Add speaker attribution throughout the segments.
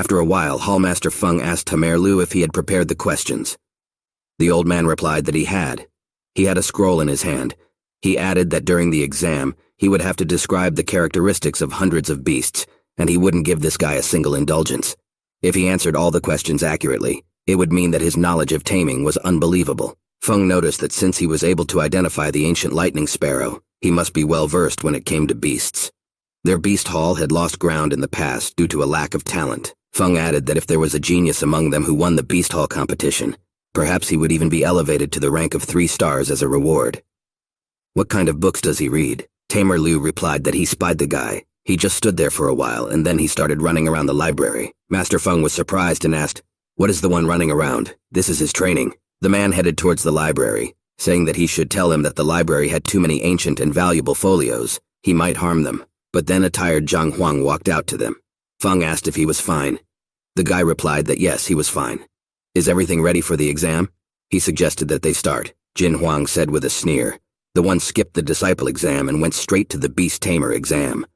Speaker 1: After a while, Hallmaster Feng asked Tamerlu if he had prepared the questions. The old man replied that he had. He had a scroll in his hand. He added that during the exam, he would have to describe the characteristics of hundreds of beasts, and he wouldn't give this guy a single indulgence. If he answered all the questions accurately, it would mean that his knowledge of taming was unbelievable. Feng noticed that since he was able to identify the ancient lightning sparrow, he must be well versed when it came to beasts. Their beast hall had lost ground in the past due to a lack of talent. Feng added that if there was a genius among them who won the beast hall competition, perhaps he would even be elevated to the rank of 3 stars as a reward. What kind of books does he read? Tamerlu replied that he spied the guy. He just stood there for a while, and then he started running around the library. Master Feng was surprised and asked, "What is the one running around? This is his training." The man headed towards the library, saying that he should tell him that the library had too many ancient and valuable folios. He might harm them. But then a tired Zhang Xuan walked out to them. Feng asked if he was fine. The guy replied that yes, he was fine. "Is everything ready for the exam?" He suggested that they start. Jin Huang said with a sneer. The one skipped the disciple exam and went straight to the beast tamer exam.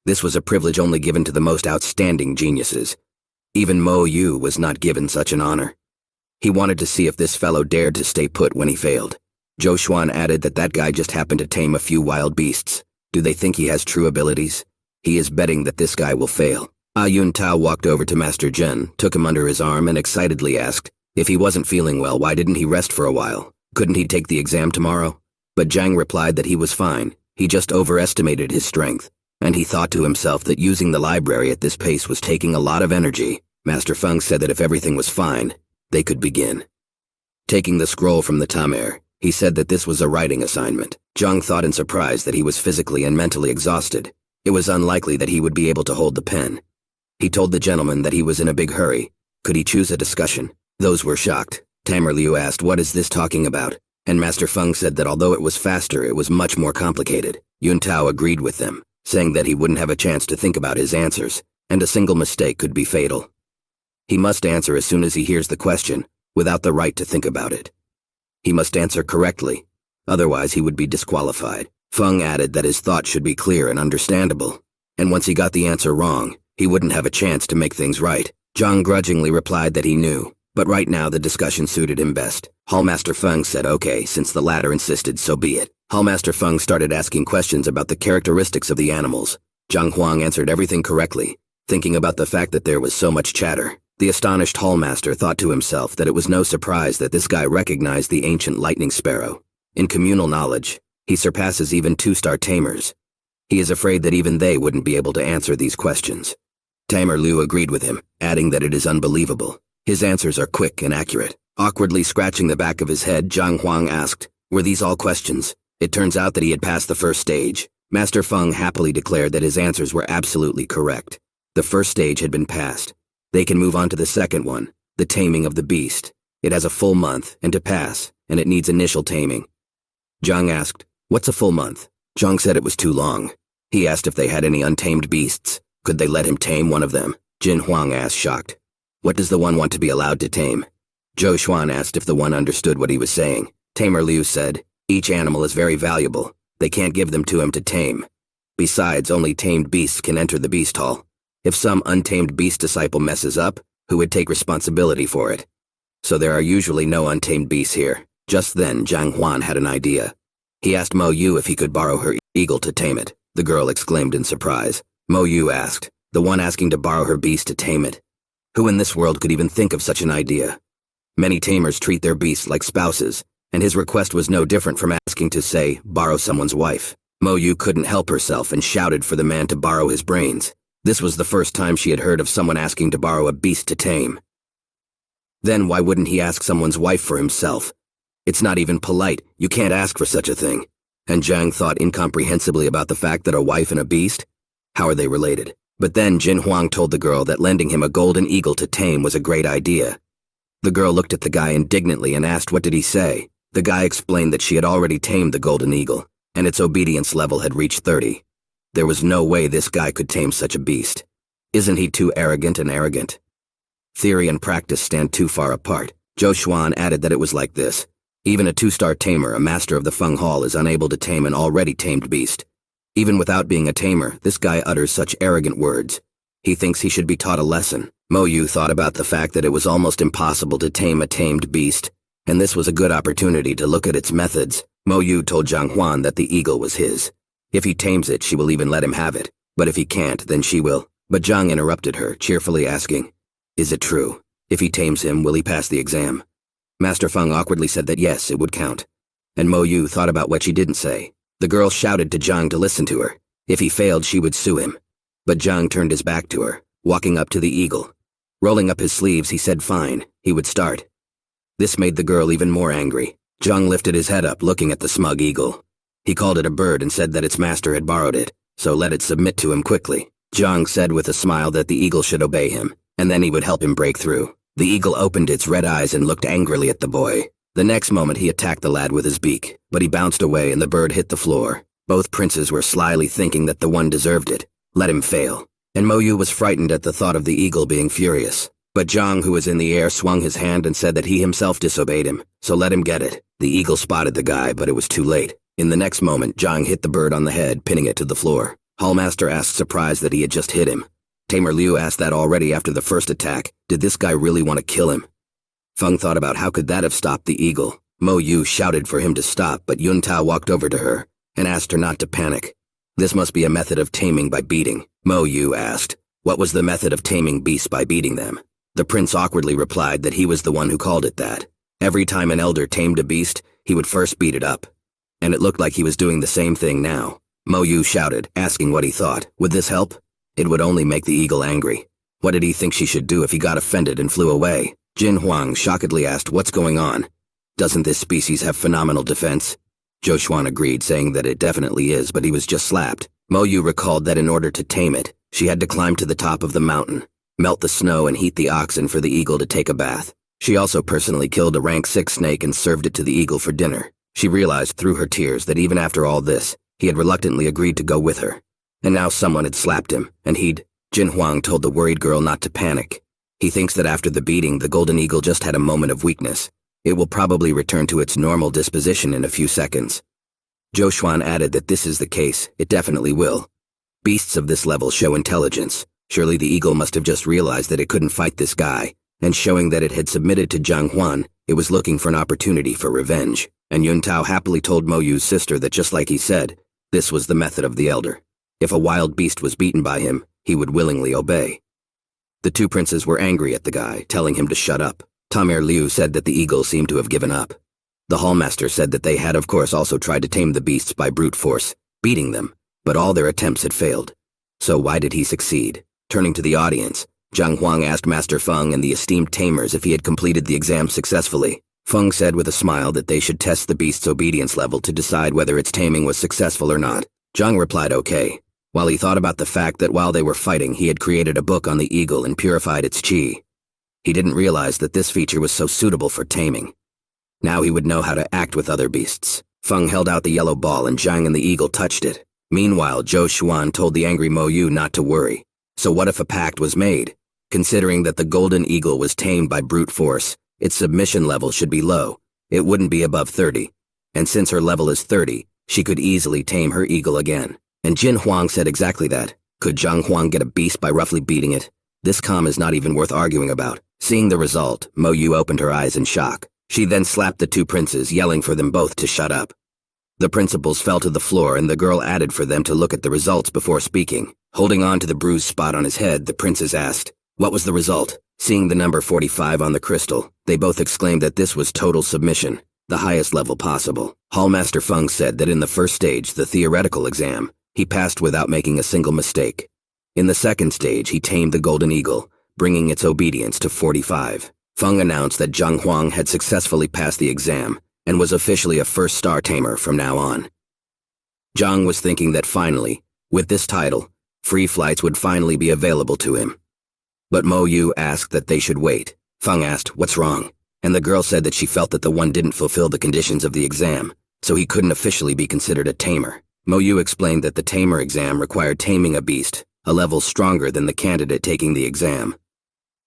Speaker 1: This was a privilege only given to the most outstanding geniuses. Even Mo Yu was not given such an honor. He wanted to see if this fellow dared to stay put when he failed. Zhou Xuan added that that guy just happened to tame a few wild beasts. Do they think he has true abilities? He is betting that this guy will fail. Yun Tao walked over to Master Zhen, took him under his arm, and excitedly asked, if he wasn't feeling well, why didn't he rest for a while? Couldn't he take the exam tomorrow? But Zhang replied that he was fine. He just overestimated his strength, and he thought to himself that using the library at this pace was taking a lot of energy. Master Feng said that if everything was fine, they could begin. Taking the scroll from the tamer, he said that this was a writing assignment. Zhang thought in surprise that he was physically and mentally exhausted. It was unlikely that he would be able to hold the pen. He told the gentleman that he was in a big hurry. Could he choose a discussion? Those were shocked. Tamer Liu asked, "What is this talking about?" And Master Feng said that although it was faster, it was much more complicated. Yun Tao agreed with them, saying that he wouldn't have a chance to think about his answers, and a single mistake could be fatal. He must answer as soon as he hears the question, without the right to think about it. He must answer correctly, otherwise he would be disqualified. Feng added that his thought should be clear and understandable, and once he got the answer wrong, he wouldn't have a chance to make things right. Zhang grudgingly replied that he knew, but right now the discussion suited him best. Hallmaster Feng said okay, since the latter insisted, so be it. Hallmaster Feng started asking questions about the characteristics of the animals. Zhang Huang answered everything correctly, thinking about the fact that there was so much chatter. The astonished Hallmaster thought to himself that it was no surprise that this guy recognized the ancient lightning sparrow. In communal knowledge, he surpasses even 2-star tamers. He is afraid that even they wouldn't be able to answer these questions. Tamer Liu agreed with him, adding that it is unbelievable. His answers are quick and accurate. Awkwardly scratching the back of his head, Zhang Huang asked, "Were these all questions?" It turns out that he had passed the first stage. Master Feng happily declared that his answers were absolutely correct. The first stage had been passed. They can move on to the second one, the taming of the beast. It has a full month, and to pass, and it needs initial taming. Zhang asked, "What's a full month?" Zhang said it was too long. He asked if they had any untamed beasts. Could they let him tame one of them? Jin Huang asked, shocked. "What does the one want to be allowed to tame?" Zhou Xuan asked if the one understood what he was saying. Tamer Liu said, "Each animal is very valuable. They can't give them to him to tame. Besides, only tamed beasts can enter the beast hall. If some untamed beast disciple messes up, who would take responsibility for it? So there are usually no untamed beasts here." Just then, Zhang Huan had an idea. He asked Mo Yu if he could borrow her eagle to tame it. The girl exclaimed in surprise. Mo Yu asked, the one asking to borrow her beast to tame it. Who in this world could even think of such an idea? Many tamers treat their beasts like spouses, and his request was no different from asking to, say, borrow someone's wife. Mo Yu couldn't help herself and shouted for the man to borrow his brains. This was the first time she had heard of someone asking to borrow a beast to tame. Then why wouldn't he ask someone's wife for himself? It's not even polite. You can't ask for such a thing. And Zhang thought incomprehensibly about the fact that a wife and a beast? How are they related? But then Jin Huang told the girl that lending him a golden eagle to tame was a great idea. The girl looked at the guy indignantly and asked what did he say. The guy explained that she had already tamed the golden eagle, and its obedience level had reached 30. There was no way this guy could tame such a beast. Isn't he too arrogant and arrogant? Theory and practice stand too far apart. Zhou Xuan added that it was like this. Even a 2-star tamer, a master of the Feng Hall, is unable to tame an already tamed beast. Even without being a tamer, this guy utters such arrogant words. He thinks he should be taught a lesson. Mo Yu thought about the fact that it was almost impossible to tame a tamed beast, and this was a good opportunity to look at its methods. Mo Yu told Zhang Xuan that the eagle was his. If he tames it, she will even let him have it, but if he can't, then she will. But Zhang interrupted her, cheerfully asking, "Is it true? If he tames him, will he pass the exam?" Master Feng awkwardly said that yes, it would count. And Mo Yu thought about what she didn't say. The girl shouted to Zhang to listen to her. If he failed, she would sue him. But Zhang turned his back to her, walking up to the eagle. Rolling up his sleeves, he said fine, he would start. This made the girl even more angry. Zhang lifted his head up, looking at the smug eagle. He called it a bird and said that its master had borrowed it, so let it submit to him quickly. Zhang said with a smile that the eagle should obey him, and then he would help him break through. The eagle opened its red eyes and looked angrily at the boy. The next moment he attacked the lad with his beak, but he bounced away and the bird hit the floor. Both princes were slyly thinking that the one deserved it. Let him fail. And Mo Yu was frightened at the thought of the eagle being furious. But Zhang, who was in the air, swung his hand and said that he himself disobeyed him, so let him get it. The eagle spotted the guy, but it was too late. In the next moment, Zhang hit the bird on the head, pinning it to the floor. Hallmaster asked, surprised that he had just hit him. Tamer Liu asked that already after the first attack. Did this guy really want to kill him? Feng thought about how could that have stopped the eagle. Mo Yu shouted for him to stop, but Yuntao walked over to her and asked her not to panic. This must be a method of taming by beating. Mo Yu asked, what was the method of taming beasts by beating them? The prince awkwardly replied that he was the one who called it that. Every time an elder tamed a beast, he would first beat it up. And it looked like he was doing the same thing now. Mo Yu shouted, asking what he thought. Would this help? It would only make the eagle angry. What did he think she should do if he got offended and flew away? Jin Huang shockedly asked, what's going on? Doesn't this species have phenomenal defense? Zhou Xuan agreed, saying that it definitely is, but he was just slapped. Mo Yu recalled that in order to tame it, she had to climb to the top of the mountain, melt the snow and heat the oxen for the eagle to take a bath. She also personally killed a rank 6 snake and served it to the eagle for dinner. She realized through her tears that even after all this, he had reluctantly agreed to go with her. And now someone had slapped him, and Jin Huang told the worried girl not to panic. He thinks that after the beating, the golden eagle just had a moment of weakness. It will probably return to its normal disposition in a few seconds. Zhou Xuan added that this is the case, it definitely will. Beasts of this level show intelligence. Surely the eagle must have just realized that it couldn't fight this guy, and showing that it had submitted to Zhang Xuan, it was looking for an opportunity for revenge. And Yuntao happily told Mo Yu's sister that just like he said, this was the method of the elder. If a wild beast was beaten by him, he would willingly obey. The two princes were angry at the guy, telling him to shut up. Tamer Liu said that the eagle seemed to have given up. The hallmaster said that they had of course also tried to tame the beasts by brute force, beating them, but all their attempts had failed. So why did he succeed? Turning to the audience, Zhang Huang asked Master Feng and the esteemed tamers if he had completed the exam successfully. Feng said with a smile that they should test the beast's obedience level to decide whether its taming was successful or not. Zhang replied okay, while he thought about the fact that while they were fighting he had created a book on the eagle and purified its qi. He didn't realize that this feature was so suitable for taming. Now he would know how to act with other beasts. Feng held out the yellow ball and Zhang and the eagle touched it. Meanwhile, Zhou Xuan told the angry Mo Yu not to worry. So what if a pact was made? Considering that the golden eagle was tamed by brute force, its submission level should be low. It wouldn't be above 30. And since her level is 30, she could easily tame her eagle again. And Jin Huang said exactly that. Could Zhang Huang get a beast by roughly beating it? This calm is not even worth arguing about. Seeing the result, Mo Yu opened her eyes in shock. She then slapped the two princes, yelling for them both to shut up. The principals fell to the floor and the girl added for them to look at the results before speaking. Holding on to the bruised spot on his head, the princes asked, what was the result? Seeing the number 45 on the crystal, they both exclaimed that this was total submission, the highest level possible. Hallmaster Feng said that in the first stage, the theoretical exam, he passed without making a single mistake. In the second stage, he tamed the golden eagle, bringing its obedience to 45. Feng announced that Zhang Huang had successfully passed the exam and was officially a first-star tamer from now on. Zhang was thinking that finally, with this title, free flights would finally be available to him. But Mo Yu asked that they should wait. Feng asked, what's wrong? And the girl said that she felt that the one didn't fulfill the conditions of the exam, so he couldn't officially be considered a tamer. Mo Yu explained that the tamer exam required taming a beast, a level stronger than the candidate taking the exam.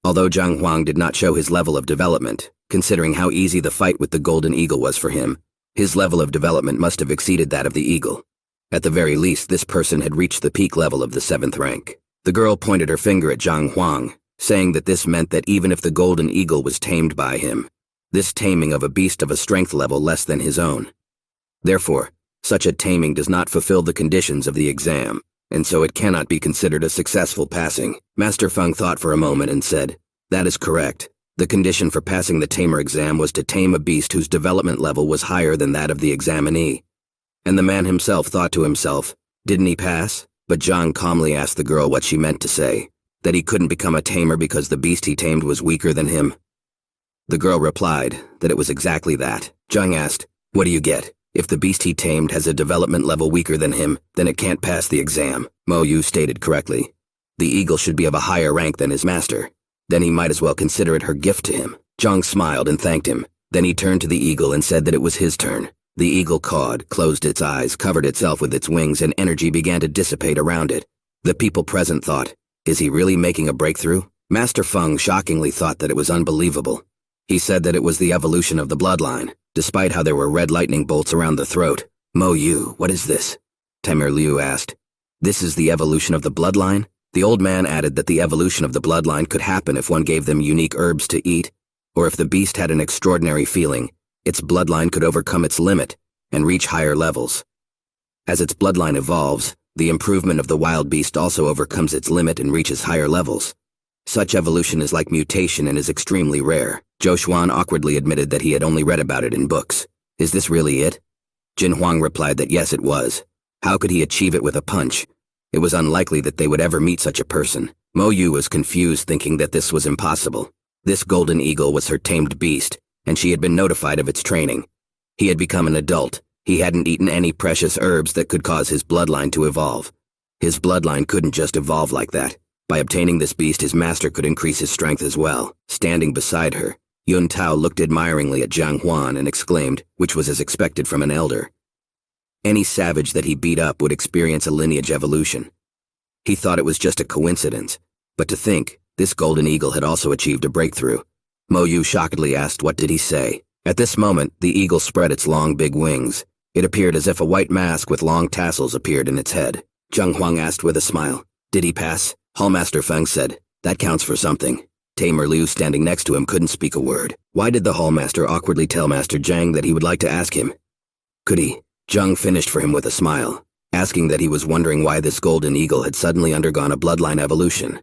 Speaker 1: Although Zhang Huang did not show his level of development, considering how easy the fight with the golden eagle was for him, his level of development must have exceeded that of the eagle. At the very least, this person had reached the peak level of the 7th rank. The girl pointed her finger at Zhang Huang, saying that this meant that even if the golden eagle was tamed by him, this taming of a beast of a strength level less than his own. Therefore, such a taming does not fulfill the conditions of the exam, and so it cannot be considered a successful passing. Master Feng thought for a moment and said, "That is correct. The condition for passing the tamer exam was to tame a beast whose development level was higher than that of the examinee." And the man himself thought to himself, "Didn't he pass?" But Zhang calmly asked the girl what she meant to say, that he couldn't become a tamer because the beast he tamed was weaker than him. The girl replied that it was exactly that. Zhang asked, "What do you get? If the beast he tamed has a development level weaker than him, then it can't pass the exam." Mo Yu stated correctly. The eagle should be of a higher rank than his master. Then he might as well consider it her gift to him. Zhang smiled and thanked him. Then he turned to the eagle and said that it was his turn. The eagle cawed, closed its eyes, covered itself with its wings, and energy began to dissipate around it. The people present thought, "Is he really making a breakthrough?" Master Feng shockingly thought that it was unbelievable. He said that it was the evolution of the bloodline, despite how there were red lightning bolts around the throat. "Mo Yu, what is this?" Tamer Liu asked. "This is the evolution of the bloodline?" The old man added that the evolution of the bloodline could happen if one gave them unique herbs to eat, or if the beast had an extraordinary feeling, its bloodline could overcome its limit and reach higher levels. As its bloodline evolves, the improvement of the wild beast also overcomes its limit and reaches higher levels. Such evolution is like mutation and is extremely rare. Zhang Xuan awkwardly admitted that he had only read about it in books. "Is this really it?" Jin Huang replied that yes, it was. How could he achieve it with a punch? It was unlikely that they would ever meet such a person. Mo Yu was confused, thinking that this was impossible. This golden eagle was her tamed beast, and she had been notified of its training. He had become an adult. He hadn't eaten any precious herbs that could cause his bloodline to evolve. His bloodline couldn't just evolve like that. By obtaining this beast, his master could increase his strength as well. Standing beside her, Yun Tao looked admiringly at Zhang Xuan and exclaimed, which was as expected from an elder. Any savage that he beat up would experience a lineage evolution. He thought it was just a coincidence, but to think, this golden eagle had also achieved a breakthrough. Mo Yu shockedly asked, "What did he say?" At this moment, the eagle spread its long big wings. It appeared as if a white mask with long tassels appeared in its head. Zhang Huang asked with a smile, "Did he pass?" Hallmaster Feng said, "That counts for something." Tamer Liu, standing next to him, couldn't speak a word. Why did the Hallmaster awkwardly tell Master Zhang that he would like to ask him? Could he? Zhang finished for him with a smile, asking that he was wondering why this golden eagle had suddenly undergone a bloodline evolution.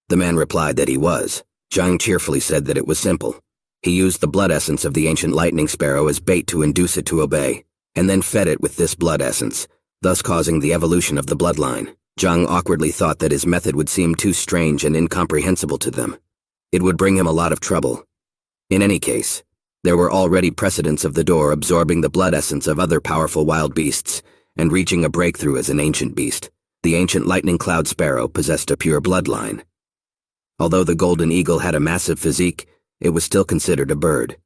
Speaker 1: The man replied that he was. Zhang cheerfully said that it was simple. He used the blood essence of the ancient lightning sparrow as bait to induce it to obey, and then fed it with this blood essence, thus causing the evolution of the bloodline. Zhang awkwardly thought that his method would seem too strange and incomprehensible to them. It would bring him a lot of trouble. In any case, there were already precedents of the door absorbing the blood essence of other powerful wild beasts and reaching a breakthrough as an ancient beast. The ancient lightning cloud sparrow possessed a pure bloodline. Although the golden eagle had a massive physique, it was still considered a bird.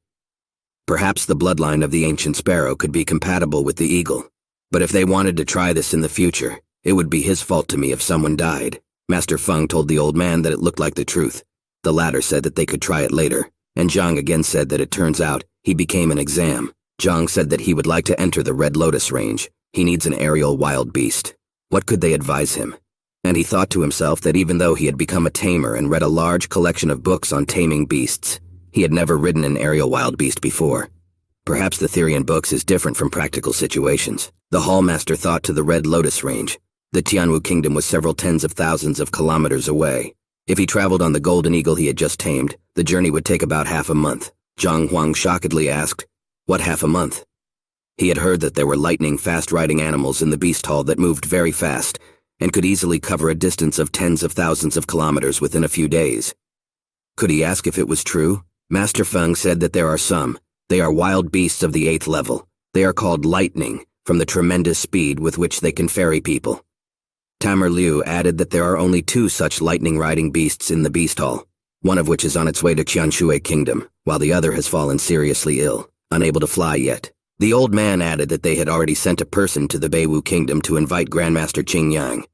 Speaker 1: Perhaps the bloodline of the ancient sparrow could be compatible with the eagle, but if they wanted to try this in the future, it would be his fault to me if someone died. Master Feng told the old man that it looked like the truth. The latter said that they could try it later, and Zhang again said that it turns out he became an exam. Zhang said that he would like to enter the Red Lotus range. He needs an aerial wild beast. What could they advise him? And he thought to himself that even though he had become a tamer and read a large collection of books on taming beasts, he had never ridden an aerial wild beast before. Perhaps the theory in books is different from practical situations. The Hallmaster thought to the Red Lotus range. The Tianwu kingdom was several tens of thousands of kilometers away. If he traveled on the golden eagle he had just tamed, the journey would take about half a month. Zhang Huang shockedly asked, "What half a month?" He had heard that there were lightning fast-riding animals in the beast hall that moved very fast and could easily cover a distance of tens of thousands of kilometers within a few days. Could he ask if it was true? Master Feng said that there are some. They are wild beasts of the 8th level. They are called lightning, from the tremendous speed with which they can ferry people. Tamer Liu added that there are only 2 such lightning-riding beasts in the beast hall, one of which is on its way to Qianshui Kingdom, while the other has fallen seriously ill, unable to fly yet. The old man added that they had already sent a person to the Beiwu Kingdom to invite Grandmaster Qing Yang.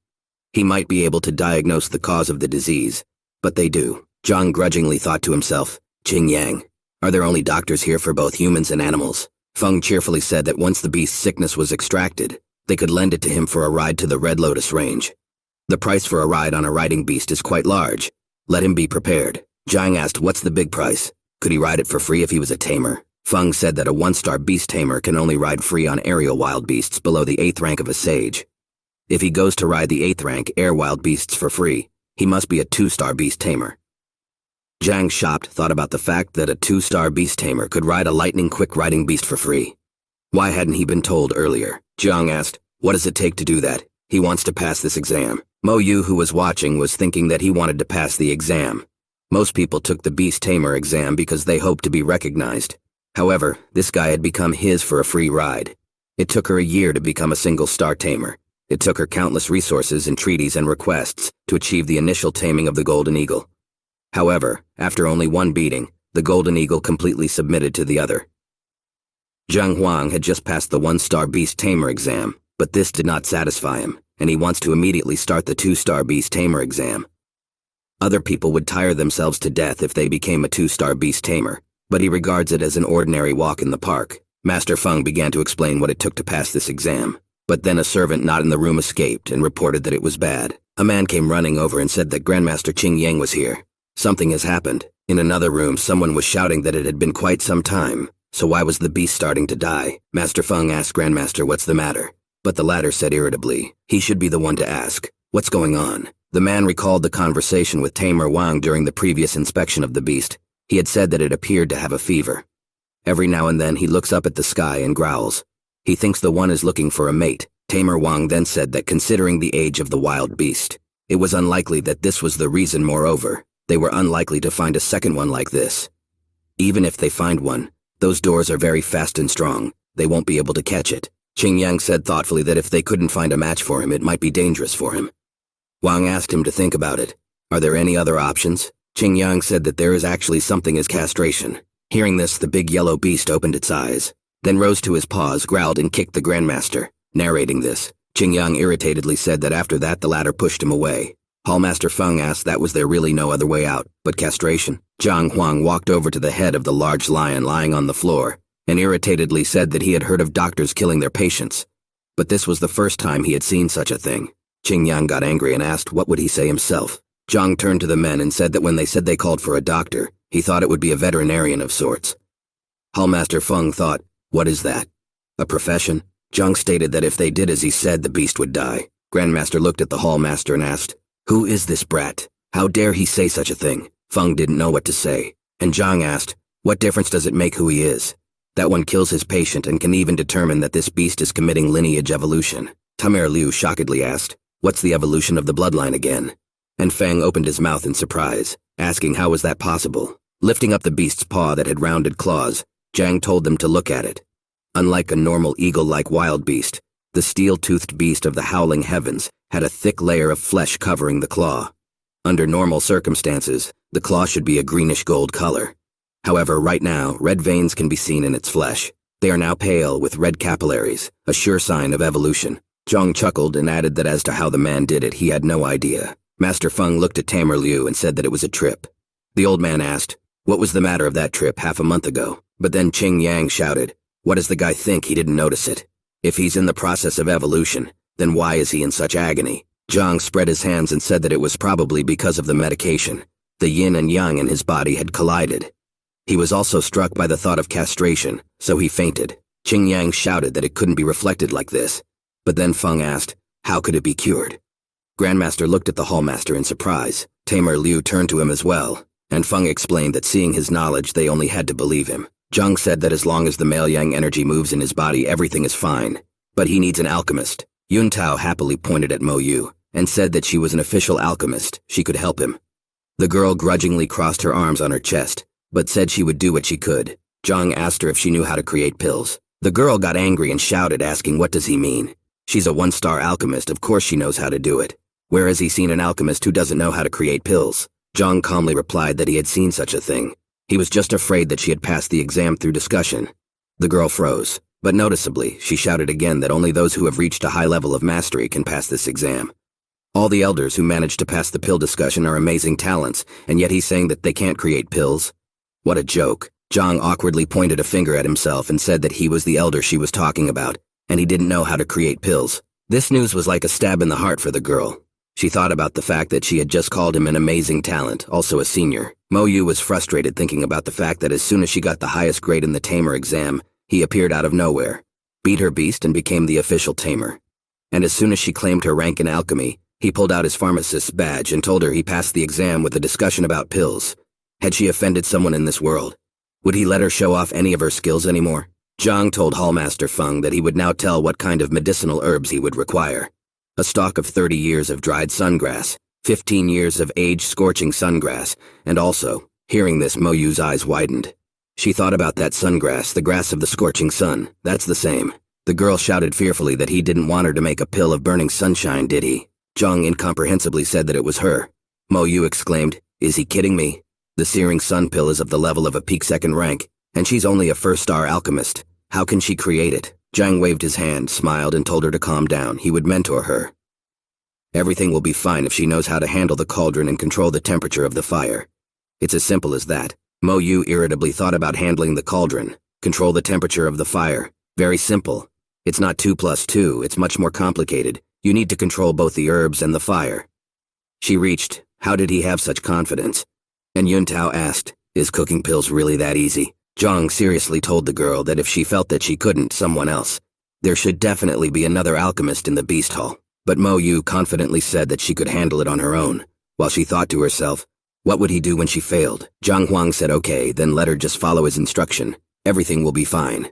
Speaker 1: He might be able to diagnose the cause of the disease, but they do. Zhang grudgingly thought to himself, Qing Yang, are there only doctors here for both humans and animals? Feng cheerfully said that once the beast's sickness was extracted, they could lend it to him for a ride to the Red Lotus range. The price for a ride on a riding beast is quite large. Let him be prepared. Zhang asked what's the big price. Could he ride it for free if he was a tamer? Feng said that a 1-star beast tamer can only ride free on aerial wild beasts below the 8th rank of a sage. If he goes to ride the 8th rank air wild beasts for free, he must be a 2-star beast tamer. Zhang, shocked, thought about the fact that a 2-star beast tamer could ride a lightning-quick riding beast for free. Why hadn't he been told earlier? Zhang asked, what does it take to do that? He wants to pass this exam. Mo Yu, who was watching, was thinking that he wanted to pass the exam. Most people took the beast tamer exam because they hoped to be recognized. However, this guy had become his for a free ride. It took her a year to become a single-star tamer. It took her countless resources, entreaties, and requests to achieve the initial taming of the golden eagle. However, after only one beating, the golden eagle completely submitted to the other. Zhang Xuan had just passed the 1-star beast tamer exam, but this did not satisfy him, and he wants to immediately start the 2-star beast tamer exam. Other people would tire themselves to death if they became a 2-star beast tamer, but he regards it as an ordinary walk in the park. Master Feng began to explain what it took to pass this exam, but then a servant not in the room escaped and reported that it was bad. A man came running over and said that Grandmaster Qing Yang was here. Something has happened. In another room, someone was shouting that it had been quite some time, so why was the beast starting to die? Master Feng asked Grandmaster what's the matter, but the latter said irritably, he should be the one to ask. What's going on? The man recalled the conversation with Tamer Wang during the previous inspection of the beast. He had said that it appeared to have a fever. Every now and then he looks up at the sky and growls. He thinks the one is looking for a mate. Tamer Wang then said that considering the age of the wild beast, it was unlikely that this was the reason. Moreover, they were unlikely to find a second one like this. Even if they find one, those doors are very fast and strong. They won't be able to catch it. Qing Yang said thoughtfully that if they couldn't find a match for him, it might be dangerous for him. Wang asked him to think about it. Are there any other options? Qing Yang said that there is actually something as castration. Hearing this, the big yellow beast opened its eyes, then rose to his paws, growled, and kicked the Grandmaster. Narrating this, Qing Yang irritatedly said that after that the latter pushed him away. Hallmaster Feng asked that was there really no other way out but castration. Zhang Xuan walked over to the head of the large lion lying on the floor, and irritatedly said that he had heard of doctors killing their patients. But this was the first time he had seen such a thing. Qing Yang got angry and asked what would he say himself. Zhang turned to the men and said that when they said they called for a doctor, he thought it would be a veterinarian of sorts. Hallmaster Feng thought, what is that? A profession? Zhang stated that if they did as he said, the beast would die. Grandmaster looked at the Hallmaster and asked, who is this brat? How dare he say such a thing? Feng didn't know what to say, and Zhang asked, what difference does it make who he is? That one kills his patient and can even determine that this beast is committing lineage evolution. Tamer Liu shockedly asked, what's the evolution of the bloodline again? And Feng opened his mouth in surprise, asking how was that possible. Lifting up the beast's paw that had rounded claws, Zhang told them to look at it. Unlike a normal eagle-like wild beast, the steel-toothed beast of the howling heavens had a thick layer of flesh covering the claw. Under normal circumstances, the claw should be a greenish-gold color. However, right now, red veins can be seen in its flesh. They are now pale with red capillaries, a sure sign of evolution. Zhang chuckled and added that as to how the man did it, he had no idea. Master Feng looked at Tamer Liu and said that it was a trip. The old man asked, what was the matter of that trip half a month ago? But then Qing Yang shouted, what does the guy think he didn't notice it? If he's in the process of evolution, then why is he in such agony? Zhang spread his hands and said that it was probably because of the medication. The yin and yang in his body had collided. He was also struck by the thought of castration, so he fainted. Qing Yang shouted that it couldn't be reflected like this. But then Feng asked, how could it be cured? Grandmaster looked at the Hallmaster in surprise. Tamer Liu turned to him as well, and Feng explained that seeing his knowledge, they only had to believe him. Zhang said that as long as the male yang energy moves in his body, everything is fine. But he needs an alchemist. Yun Tao happily pointed at Mo Yu, and said that she was an official alchemist. She could help him. The girl grudgingly crossed her arms on her chest, but said she would do what she could. Zhang asked her if she knew how to create pills. The girl got angry and shouted, asking what does he mean? She's a 1-star alchemist, of course she knows how to do it. Where has he seen an alchemist who doesn't know how to create pills? Zhang calmly replied that he had seen such a thing. He was just afraid that she had passed the exam through discussion. The girl froze, but noticeably, she shouted again that only those who have reached a high level of mastery can pass this exam. All the elders who managed to pass the pill discussion are amazing talents, and yet he's saying that they can't create pills? What a joke. Zhang awkwardly pointed a finger at himself and said that he was the elder she was talking about, and he didn't know how to create pills. This news was like a stab in the heart for the girl. She thought about the fact that she had just called him an amazing talent, also a senior. Mo Yu was frustrated thinking about the fact that as soon as she got the highest grade in the tamer exam, he appeared out of nowhere, beat her beast and became the official tamer. And as soon as she claimed her rank in alchemy, he pulled out his pharmacist's badge and told her he passed the exam with a discussion about pills. Had she offended someone in this world? Would he let her show off any of her skills anymore? Zhang told Hallmaster Feng that he would now tell what kind of medicinal herbs he would require. A stalk of 30 years of dried sungrass, 15 years of age-scorching sungrass, and also, hearing this, Mo Yu's eyes widened. She thought about that sungrass, the grass of the scorching sun. That's the same. The girl shouted fearfully that he didn't want her to make a pill of burning sunshine, did he? Zhang incomprehensibly said that it was her. Mo Yu exclaimed, "Is he kidding me? The searing sun pill is of the level of a peak second rank, and she's only a first-star alchemist. How can she create it?" Zhang waved his hand, smiled, and told her to calm down. He would mentor her. Everything will be fine if she knows how to handle the cauldron and control the temperature of the fire. It's as simple as that. Mo Yu irritably thought about handling the cauldron. Control the temperature of the fire. Very simple. It's not 2 plus 2, it's much more complicated. You need to control both the herbs and the fire. She reached. How did he have such confidence? And Yuntao asked, "Is cooking pills really that easy?" Zhang seriously told the girl that if she felt that she couldn't, someone else. There should definitely be another alchemist in the Beast Hall. But Mo Yu confidently said that she could handle it on her own, while she thought to herself, what would he do when she failed? Zhang Huang said okay, then let her just follow his instruction. Everything will be fine.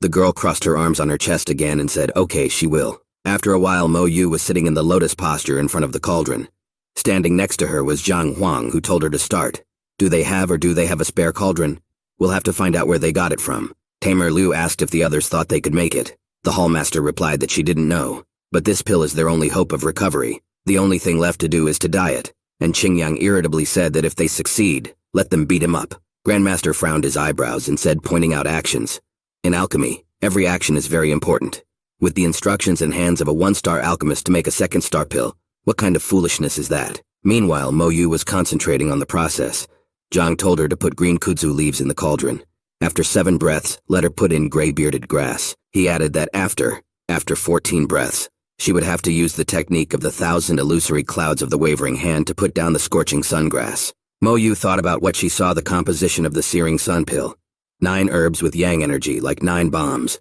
Speaker 1: The girl crossed her arms on her chest again and said okay, she will. After a while, Mo Yu was sitting in the lotus posture in front of the cauldron. Standing next to her was Zhang Huang, who told her to start. Do they have a spare cauldron? We'll have to find out where they got it from. Tamer Liu asked if the others thought they could make it. The hallmaster replied that she didn't know. But this pill is their only hope of recovery. The only thing left to do is to diet. And Qingyang irritably said that if they succeed, let them beat him up. Grandmaster frowned his eyebrows and said, pointing out actions. In alchemy, every action is very important. With the instructions in hands of a 1-star alchemist to make a 2nd-star pill, what kind of foolishness is that? Meanwhile, Mo Yu was concentrating on the process. Zhang told her to put green kudzu leaves in the cauldron. After 7 breaths, let her put in gray-bearded grass. He added that after 14 breaths, she would have to use the technique of the 1,000 illusory clouds of the wavering hand to put down the scorching sungrass. Mo Yu thought about what she saw the composition of the searing sun pill. 9 herbs with yang energy, like 9 bombs.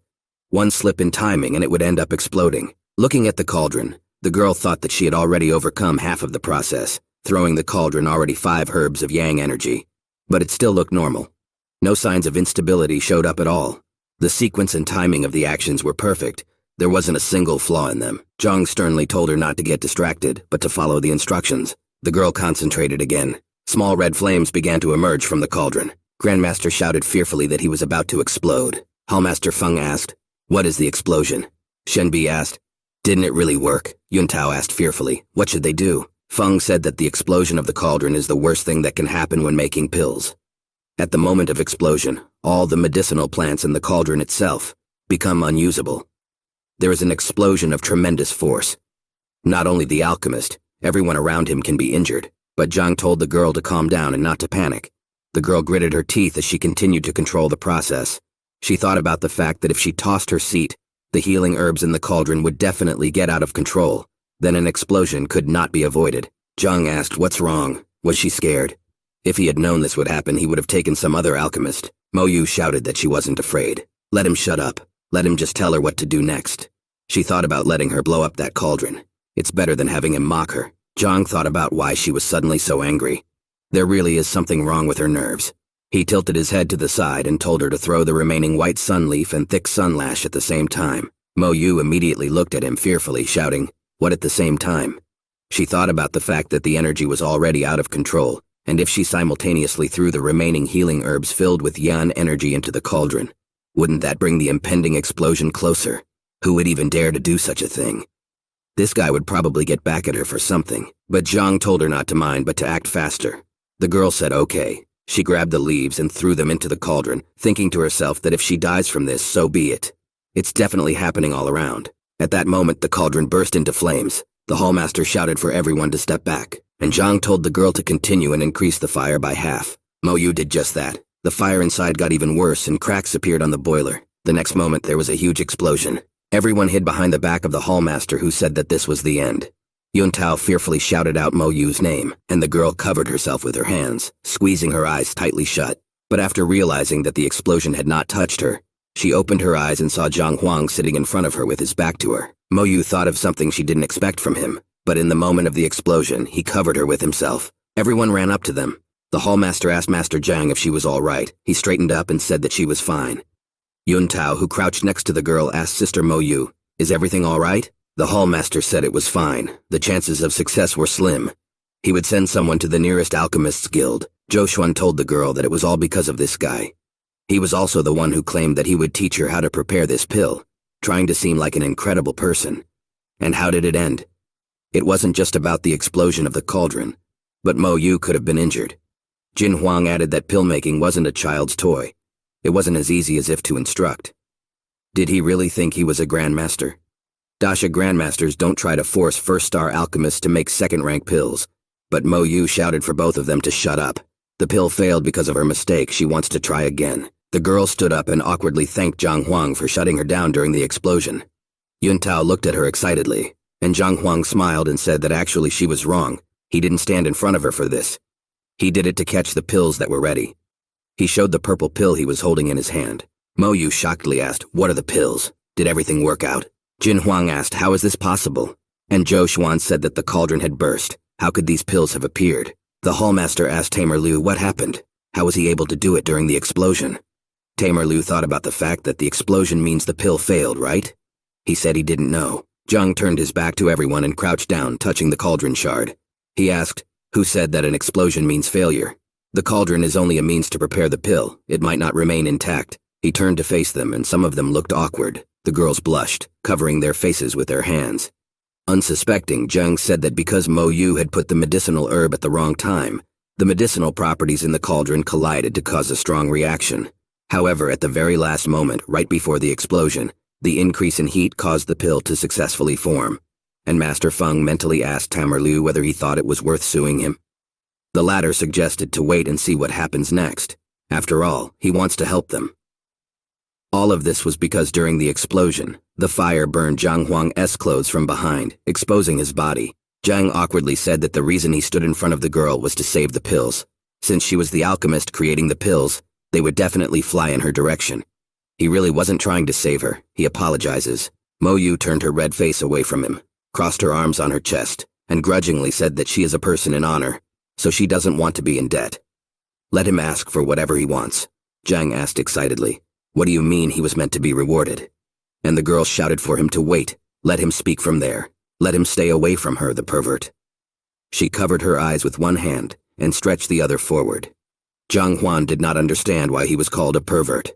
Speaker 1: One slip in timing and it would end up exploding. Looking at the cauldron, the girl thought that she had already overcome half of the process, throwing the cauldron already 5 herbs of yang energy. But it still looked normal. No signs of instability showed up at all. The sequence and timing of the actions were perfect. There wasn't a single flaw in them. Zhang sternly told her not to get distracted, but to follow the instructions. The girl concentrated again. Small red flames began to emerge from the cauldron. Grandmaster shouted fearfully that he was about to explode. Hallmaster Feng asked, "What is the explosion?" Shenbi asked, "Didn't it really work?" Yuntao asked fearfully, "What should they do?" Feng said that the explosion of the cauldron is the worst thing that can happen when making pills. At the moment of explosion, all the medicinal plants in the cauldron itself become unusable. There is an explosion of tremendous force. Not only the alchemist, everyone around him can be injured, but Zhang told the girl to calm down and not to panic. The girl gritted her teeth as she continued to control the process. She thought about the fact that if she tossed her seat, the healing herbs in the cauldron would definitely get out of control. Then an explosion could not be avoided. Zhang asked, "What's wrong?" Was she scared? If he had known this would happen, he would have taken some other alchemist. Mo Yu shouted that she wasn't afraid. Let him shut up. Let him just tell her what to do next. She thought about letting her blow up that cauldron. It's better than having him mock her. Zhang thought about why she was suddenly so angry. There really is something wrong with her nerves. He tilted his head to the side and told her to throw the remaining white sun leaf and thick sun lash at the same time. Mo Yu immediately looked at him fearfully, shouting, "What at the same time?" She thought about the fact that the energy was already out of control, and if she simultaneously threw the remaining healing herbs filled with yan energy into the cauldron, wouldn't that bring the impending explosion closer? Who would even dare to do such a thing? This guy would probably get back at her for something, but Zhang told her not to mind but to act faster. The girl said okay. She grabbed the leaves and threw them into the cauldron, thinking to herself that if she dies from this, so be it. It's definitely happening all around. At that moment, the cauldron burst into flames. The hallmaster shouted for everyone to step back, and Zhang told the girl to continue and increase the fire by half. Mo Yu did just that. The fire inside got even worse and cracks appeared on the boiler. The next moment, there was a huge explosion. Everyone hid behind the back of the hallmaster, who said that this was the end. Yuntao fearfully shouted out Mo Yu's name, and the girl covered herself with her hands, squeezing her eyes tightly shut. But after realizing that the explosion had not touched her, she opened her eyes and saw Zhang Xuan sitting in front of her with his back to her. Mo Yu thought of something she didn't expect from him, but in the moment of the explosion, he covered her with himself. Everyone ran up to them. The hallmaster asked Master Zhang if she was all right. He straightened up and said that she was fine. Yuntao, who crouched next to the girl, asked Sister Mo Yu, "Is everything all right?" The hallmaster said it was fine. The chances of success were slim. He would send someone to the nearest alchemist's guild. Zhang Xuan told the girl that it was all because of this guy. He was also the one who claimed that he would teach her how to prepare this pill, trying to seem like an incredible person. And how did it end? It wasn't just about the explosion of the cauldron, but Mo Yu could have been injured. Jin Huang added that pill making wasn't a child's toy. It wasn't as easy as if to instruct. Did he really think he was a grandmaster? Dasha grandmasters don't try to force first-star alchemists to make second-rank pills, but Mo Yu shouted for both of them to shut up. The pill failed because of her mistake. She wants to try again. The girl stood up and awkwardly thanked Zhang Huang for shutting her down during the explosion. Yuntao looked at her excitedly, and Zhang Huang smiled and said that actually she was wrong. He didn't stand in front of her for this. He did it to catch the pills that were ready. He showed the purple pill he was holding in his hand. Mo Yu shockedly asked, "What are the pills? Did everything work out?" Jin Huang asked, "How is this possible?" And Zhang Xuan said that the cauldron had burst. How could these pills have appeared? The hallmaster asked Tamer Liu what happened. How was he able to do it during the explosion? Tamer Liu thought about the fact that the explosion means the pill failed, right? He said he didn't know. Zhang turned his back to everyone and crouched down, touching the cauldron shard. He asked, "Who said that an explosion means failure? The cauldron is only a means to prepare the pill. It might not remain intact." He turned to face them, and some of them looked awkward. The girls blushed, covering their faces with their hands. Unsuspecting, Zhang said that because Mo Yu had put the medicinal herb at the wrong time, the medicinal properties in the cauldron collided to cause a strong reaction. However, at the very last moment, right before the explosion, the increase in heat caused the pill to successfully form, and Master Feng mentally asked Tamer Liu whether he thought it was worth suing him. The latter suggested to wait and see what happens next. After all, he wants to help them. All of this was because during the explosion, the fire burned Zhang Huang's clothes from behind, exposing his body. Zhang awkwardly said that the reason he stood in front of the girl was to save the pills. Since she was the alchemist creating the pills, they would definitely fly in her direction. He really wasn't trying to save her. He apologizes. Mo Yu turned her red face away from him, crossed her arms on her chest, and grudgingly said that she is a person in honor, so she doesn't want to be in debt. "Let him ask for whatever he wants," Zhang asked excitedly. "What do you mean he was meant to be rewarded?" And the girl shouted for him to wait. Let him speak from there. Let him stay away from her, the pervert. She covered her eyes with one hand and stretched the other forward. Zhang Huan did not understand why he was called a pervert.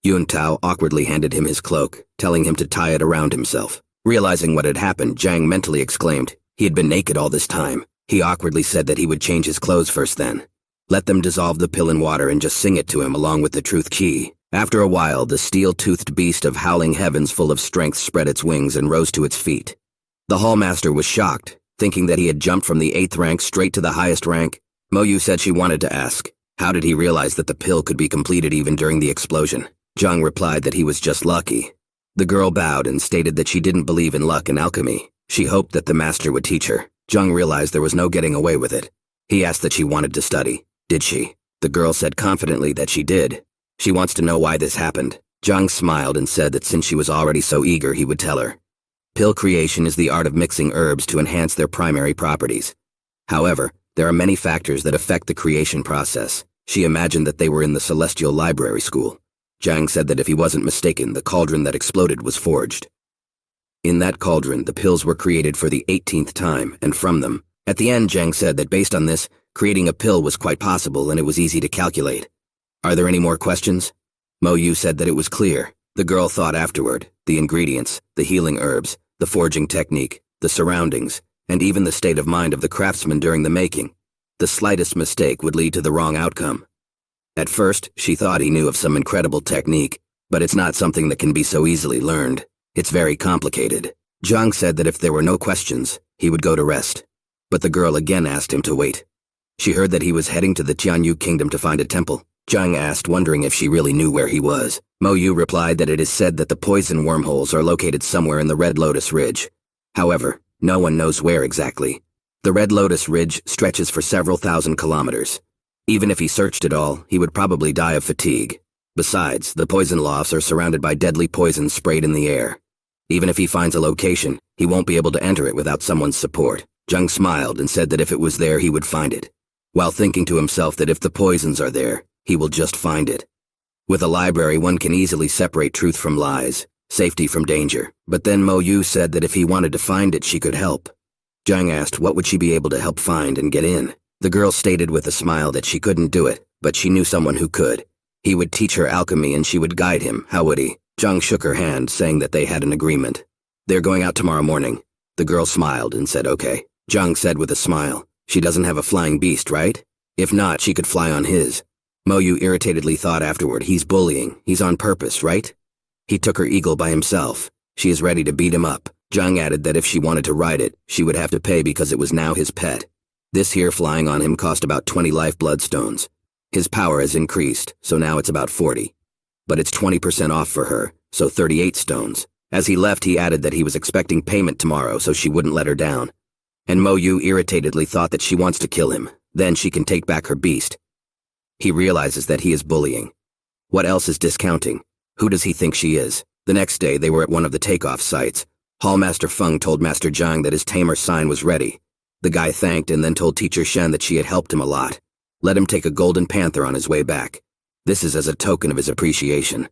Speaker 1: Yuntao awkwardly handed him his cloak, telling him to tie it around himself. Realizing what had happened, Zhang mentally exclaimed, he had been naked all this time. He awkwardly said that he would change his clothes first then. Let them dissolve the pill in water and just sing it to him along with the truth key. After a while, the steel-toothed beast of howling heavens full of strength spread its wings and rose to its feet. The hallmaster was shocked, thinking that he had jumped from the 8th rank straight to the highest rank. Mo Yu said she wanted to ask, how did he realize that the pill could be completed even during the explosion? Zhang replied that he was just lucky. The girl bowed and stated that she didn't believe in luck and alchemy. She hoped that the master would teach her. Zhang realized there was no getting away with it. He asked that she wanted to study. Did she? The girl said confidently that she did. She wants to know why this happened. Zhang smiled and said that since she was already so eager, he would tell her. Pill creation is the art of mixing herbs to enhance their primary properties. However, there are many factors that affect the creation process. She imagined that they were in the Celestial Library School. Zhang said that if he wasn't mistaken, the cauldron that exploded was forged. In that cauldron, the pills were created for the 18th time, and from them. At the end, Zhang said that based on this, creating a pill was quite possible and it was easy to calculate. Are there any more questions? Mo Yu said that it was clear. The girl thought afterward. The ingredients, the healing herbs, the forging technique, the surroundings, and even the state of mind of the craftsman during the making. The slightest mistake would lead to the wrong outcome. At first, she thought he knew of some incredible technique, but it's not something that can be so easily learned. It's very complicated. Zhang said that if there were no questions, he would go to rest. But the girl again asked him to wait. She heard that he was heading to the Tianyu kingdom to find a temple. Zhang asked, wondering if she really knew where he was. Mo Yu replied that it is said that the poison wormholes are located somewhere in the Red Lotus Ridge. However, no one knows where exactly. The Red Lotus Ridge stretches for several thousand kilometers. Even if he searched it all, he would probably die of fatigue. Besides, the poison lofts are surrounded by deadly poison sprayed in the air. Even if he finds a location, he won't be able to enter it without someone's support. Zhang smiled and said that if it was there, he would find it, while thinking to himself that if the poisons are there, he will just find it. With a library, one can easily separate truth from lies, safety from danger. But then Mo Yu said that if he wanted to find it, she could help. Zhang asked what would she be able to help find and get in. The girl stated with a smile that she couldn't do it, but she knew someone who could. He would teach her alchemy and she would guide him. How would he? Zhang shook her hand, saying that they had an agreement. They're going out tomorrow morning. The girl smiled and said okay. Zhang said with a smile, she doesn't have a flying beast, right? If not, she could fly on his. Mo Yu irritatedly thought afterward, he's bullying. He's on purpose, right? He took her eagle by himself. She is ready to beat him up. Zhang added that if she wanted to ride it, she would have to pay because it was now his pet. This here flying on him cost about 20 lifeblood stones. His power has increased, so now it's about 40. But it's 20% off for her, so 38 stones. As he left, he added that he was expecting payment tomorrow, so she wouldn't let her down. And Mo Yu irritatedly thought that she wants to kill him. Then she can take back her beast. He realizes that he is bullying. What else is discounting? Who does he think she is? The next day, they were at one of the takeoff sites. Hallmaster Feng told Master Zhang that his tamer sign was ready. The guy thanked and then told Teacher Shen that she had helped him a lot. Let him take a golden panther on his way back. This is as a token of his appreciation.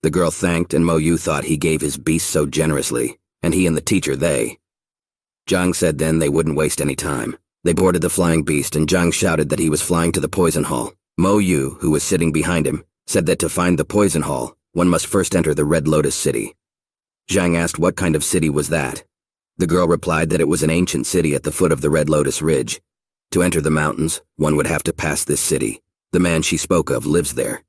Speaker 1: The girl thanked and Mo Yu thought he gave his beast so generously, and he and the teacher, Zhang said then they wouldn't waste any time. They boarded the flying beast and Zhang shouted that he was flying to the poison hall. Mo Yu, who was sitting behind him, said that to find the poison hall, one must first enter the Red Lotus City. Zhang asked what kind of city was that. The girl replied that it was an ancient city at the foot of the Red Lotus Ridge. To enter the mountains, one would have to pass this city. The man she spoke of lives there.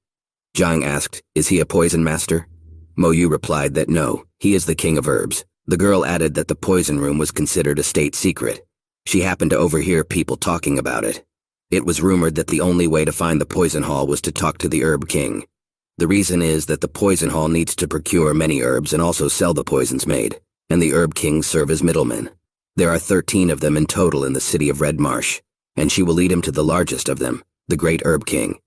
Speaker 1: Zhang asked, is he a poison master? Mo Yu replied that no, he is the king of herbs. The girl added that the poison room was considered a state secret. She happened to overhear people talking about it. It was rumored that the only way to find the poison hall was to talk to the herb king. The reason is that the poison hall needs to procure many herbs and also sell the poisons made, and the herb kings serve as middlemen. There are 13 of them in total in the city of Red Marsh, and she will lead him to the largest of them, the Great Herb King.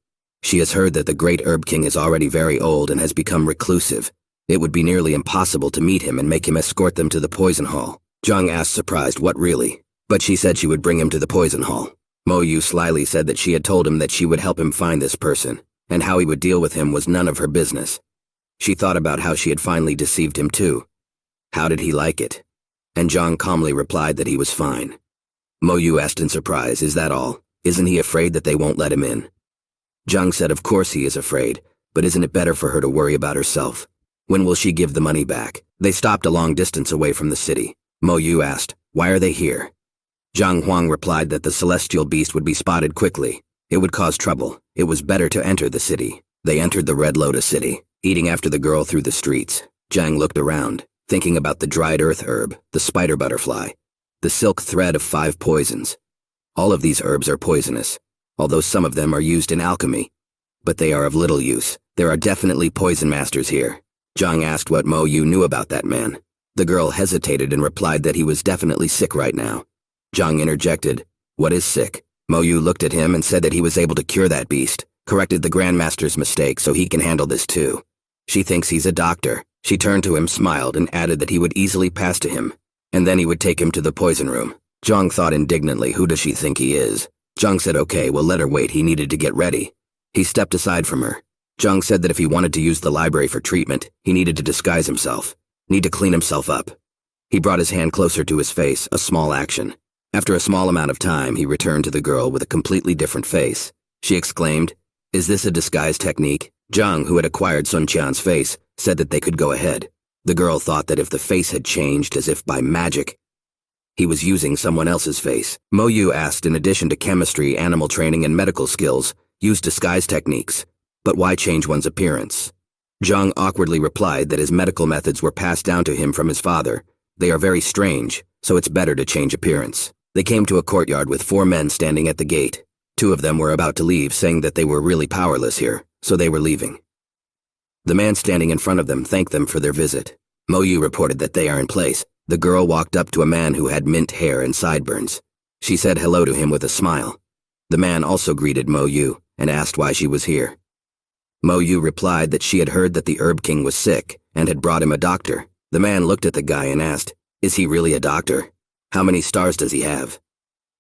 Speaker 1: She has heard that the Great Herb King is already very old and has become reclusive. It would be nearly impossible to meet him and make him escort them to the poison hall. Zhang asked surprised, what really? But she said she would bring him to the poison hall. Mo Yu slyly said that she had told him that she would help him find this person, and how he would deal with him was none of her business. She thought about how she had finally deceived him too. How did he like it? And Zhang calmly replied that he was fine. Mo Yu asked in surprise, is that all? Isn't he afraid that they won't let him in? Zhang said of course he is afraid, but isn't it better for her to worry about herself? When will she give the money back? They stopped a long distance away from the city. Mo Yu asked, why are they here? Zhang Huang replied that the celestial beast would be spotted quickly. It would cause trouble. It was better to enter the city. They entered the Red Lotus City, eating after the girl through the streets. Zhang looked around, thinking about the dried earth herb, the spider butterfly, the silk thread of 5 poisons. All of these herbs are poisonous, although some of them are used in alchemy. But they are of little use. There are definitely poison masters here. Zhang asked what Mo Yu knew about that man. The girl hesitated and replied that he was definitely sick right now. Zhang interjected, what is sick? Mo Yu looked at him and said that he was able to cure that beast, corrected the Grandmaster's mistake so he can handle this too. She thinks he's a doctor. She turned to him, smiled, and added that he would easily pass to him, and then he would take him to the poison room. Zhang thought indignantly, who does she think he is? Zhang said okay, well let her wait, he needed to get ready. He stepped aside from her. Zhang said that if he wanted to use the library for treatment, he needed to disguise himself, need to clean himself up. He brought his hand closer to his face, a small action. After a small amount of time, he returned to the girl with a completely different face. She exclaimed, is this a disguise technique? Zhang, who had acquired Sun Qian's face, said that they could go ahead. The girl thought that if the face had changed as if by magic, he was using someone else's face. Mo Yu asked, in addition to chemistry, animal training, and medical skills, use disguise techniques. But why change one's appearance? Zhang awkwardly replied that his medical methods were passed down to him from his father. They are very strange, so it's better to change appearance. They came to a courtyard with 4 men standing at the gate. 2 of them were about to leave, saying that they were really powerless here, so they were leaving. The man standing in front of them thanked them for their visit. Mo Yu reported that they are in place. The girl walked up to a man who had mint hair and sideburns. She said hello to him with a smile. The man also greeted Mo Yu and asked why she was here. Mo Yu replied that she had heard that the Herb King was sick and had brought him a doctor. The man looked at the guy and asked, "Is he really a doctor? How many stars does he have?"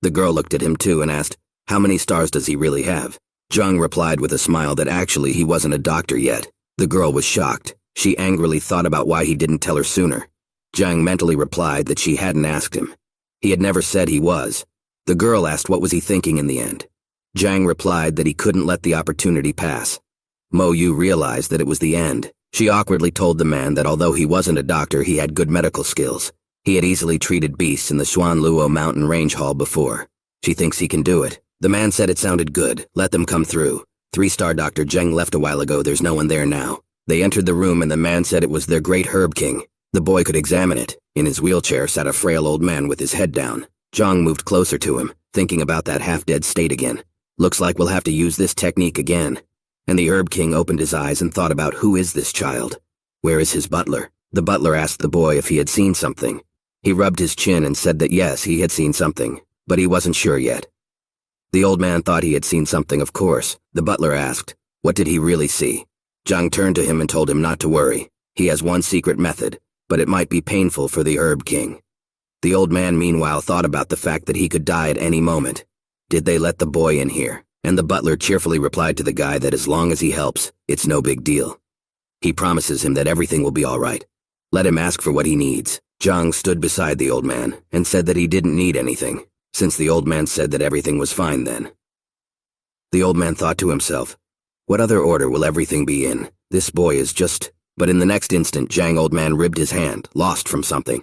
Speaker 1: The girl looked at him too and asked, "How many stars does he really have?" Zhang replied with a smile that actually he wasn't a doctor yet. The girl was shocked. She angrily thought about why he didn't tell her sooner. Zhang mentally replied that she hadn't asked him. He had never said he was. The girl asked what was he thinking in the end. Zhang replied that he couldn't let the opportunity pass. Mo Yu realized that it was the end. She awkwardly told the man that although he wasn't a doctor, he had good medical skills. He had easily treated beasts in the Xuanluo Mountain Range Hall before. She thinks he can do it. The man said it sounded good. Let them come through. 3-star Dr. Zheng left a while ago. There's no one there now. They entered the room and the man said it was their great Herb King. The boy could examine it. In his wheelchair sat a frail old man with his head down. Zhang moved closer to him, thinking about that half-dead state again. Looks like we'll have to use this technique again. And the Herb King opened his eyes and thought about who is this child? Where is his butler? The butler asked the boy if he had seen something. He rubbed his chin and said that yes, he had seen something, but he wasn't sure yet. The old man thought he had seen something, of course. The butler asked, what did he really see? Zhang turned to him and told him not to worry. He has one secret method, but it might be painful for the Herb King. The old man meanwhile thought about the fact that he could die at any moment. Did they let the boy in here? And the butler cheerfully replied to the guy that as long as he helps, it's no big deal. He promises him that everything will be all right. Let him ask for what he needs. Zhang stood beside the old man and said that he didn't need anything, since the old man said that everything was fine then. The old man thought to himself, what other order will everything be in? This boy is just... But in the next instant, Zhang old man ribbed his hand, lost from something.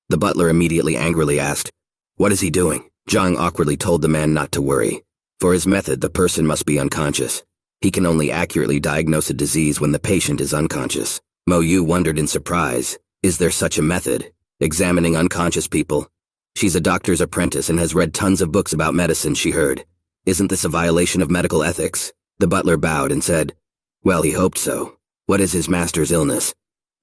Speaker 1: The butler immediately angrily asked, what is he doing? Zhang awkwardly told the man not to worry. For his method, the person must be unconscious. He can only accurately diagnose a disease when the patient is unconscious. Mo Yu wondered in surprise, is there such a method? Examining unconscious people? She's a doctor's apprentice and has read tons of books about medicine, she heard. Isn't this a violation of medical ethics? The butler bowed and said, well, he hoped so. What is his master's illness?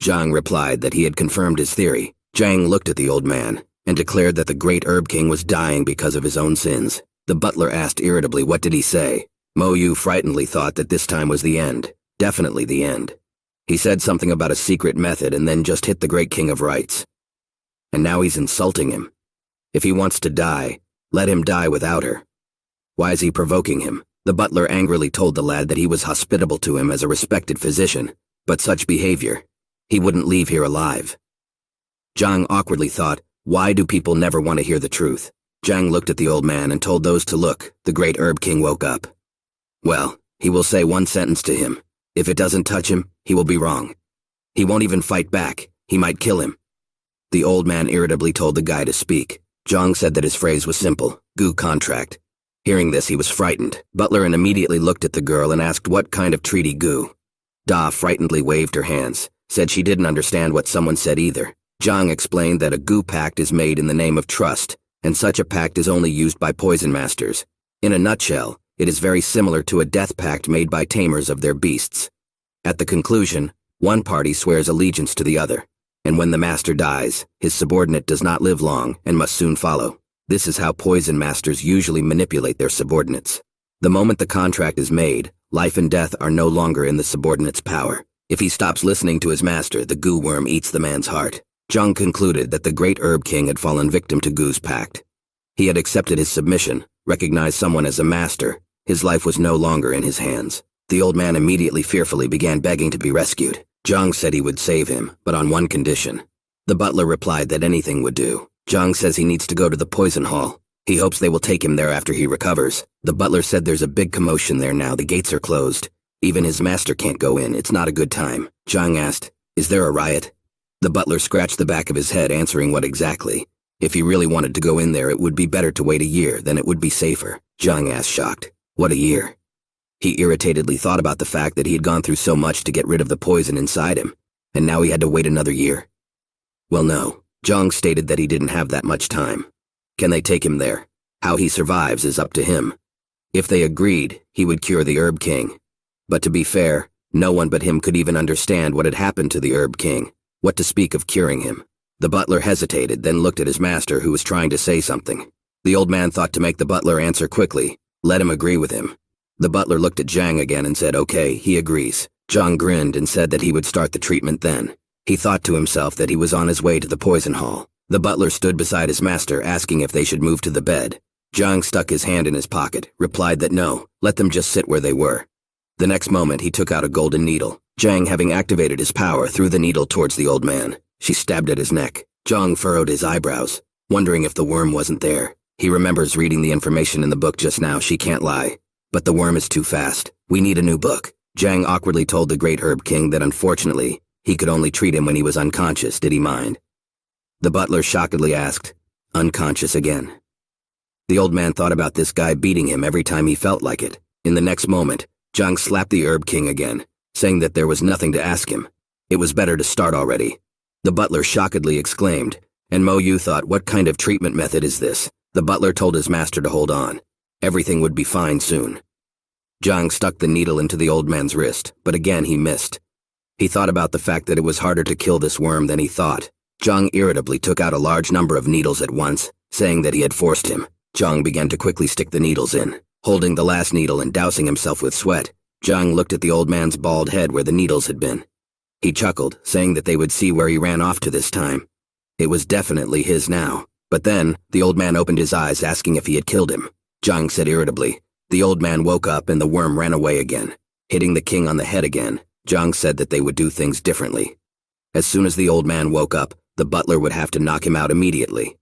Speaker 1: Zhang replied that he had confirmed his theory. Zhang looked at the old man and declared that the great Herb King was dying because of his own sins. The butler asked irritably, what did he say? Mo Yu frightenedly thought that this time was the end. Definitely the end. He said something about a secret method and then just hit the great King of Rights. And now he's insulting him. If he wants to die, let him die without her. Why is he provoking him? The butler angrily told the lad that he was hospitable to him as a respected physician, but such behavior, he wouldn't leave here alive. Zhang awkwardly thought, why do people never want to hear the truth? Zhang looked at the old man and told those to look. The great Herb King woke up. Well, he will say one sentence to him. If it doesn't touch him, he will be wrong. He won't even fight back. He might kill him. The old man irritably told the guy to speak. Zhang said that his phrase was simple, Gu contract. Hearing this, he was frightened. Butler immediately looked at the girl and asked what kind of treaty Gu. Da frightenedly waved her hands, said she didn't understand what someone said either. Zhang explained that a Gu pact is made in the name of trust, and such a pact is only used by poison masters. In a nutshell, it is very similar to a death pact made by tamers of their beasts. At the conclusion, one party swears allegiance to the other, and when the master dies, his subordinate does not live long and must soon follow. This is how poison masters usually manipulate their subordinates. The moment the contract is made, life and death are no longer in the subordinate's power. If he stops listening to his master, the Gu worm eats the man's heart. Zhang concluded that the great Herb King had fallen victim to Gu's pact. He had accepted his submission, recognized someone as a master. His life was no longer in his hands. The old man immediately fearfully began begging to be rescued. Zhang said he would save him, but on one condition. The butler replied that anything would do. Zhang says he needs to go to the poison hall. He hopes they will take him there after he recovers. The butler said there's a big commotion there now. The gates are closed. Even his master can't go in. It's not a good time. Zhang asked, is there a riot? The butler scratched the back of his head, answering what exactly. If he really wanted to go in there, it would be better to wait a year, then it would be safer. Zhang asked, shocked. What a year? He irritatedly thought about the fact that he had gone through so much to get rid of the poison inside him, and now he had to wait another year. Well, no. Zhang stated that he didn't have that much time. Can they take him there? How he survives is up to him. If they agreed, he would cure the Herb King. But to be fair, no one but him could even understand what had happened to the Herb King. What to speak of curing him? The butler hesitated, then looked at his master, who was trying to say something. The old man thought to make the butler answer quickly, let him agree with him. The butler looked at Zhang again and said, okay, he agrees. Zhang grinned and said that he would start the treatment then. He thought to himself that he was on his way to the poison hall. The butler stood beside his master, asking if they should move to the bed. Zhang stuck his hand in his pocket, replied that no, let them just sit where they were. The next moment he took out a golden needle. Zhang, having activated his power, threw the needle towards the old man. She stabbed at his neck. Zhang furrowed his eyebrows, wondering if the worm wasn't there. He remembers reading the information in the book just now, she can't lie. But the worm is too fast. We need a new book. Zhang awkwardly told the great herb king that unfortunately, he could only treat him when he was unconscious. Did he mind? The butler shockedly asked, unconscious again. The old man thought about this guy beating him every time he felt like it. In the next moment, Zhang slapped the herb king again, saying that there was nothing to ask him. It was better to start already. The butler shockedly exclaimed, and Mo Yu thought, what kind of treatment method is this? The butler told his master to hold on. Everything would be fine soon. Zhang stuck the needle into the old man's wrist, but again he missed. He thought about the fact that it was harder to kill this worm than he thought. Zhang irritably took out a large number of needles at once, saying that he had forced him. Zhang began to quickly stick the needles in. Holding the last needle and dousing himself with sweat, Zhang looked at the old man's bald head where the needles had been. He chuckled, saying that they would see where he ran off to this time. It was definitely his now. But then, the old man opened his eyes, asking if he had killed him. Zhang said irritably. The old man woke up and the worm ran away again. Hitting the king on the head again, Zhang said that they would do things differently. As soon as the old man woke up, the butler would have to knock him out immediately.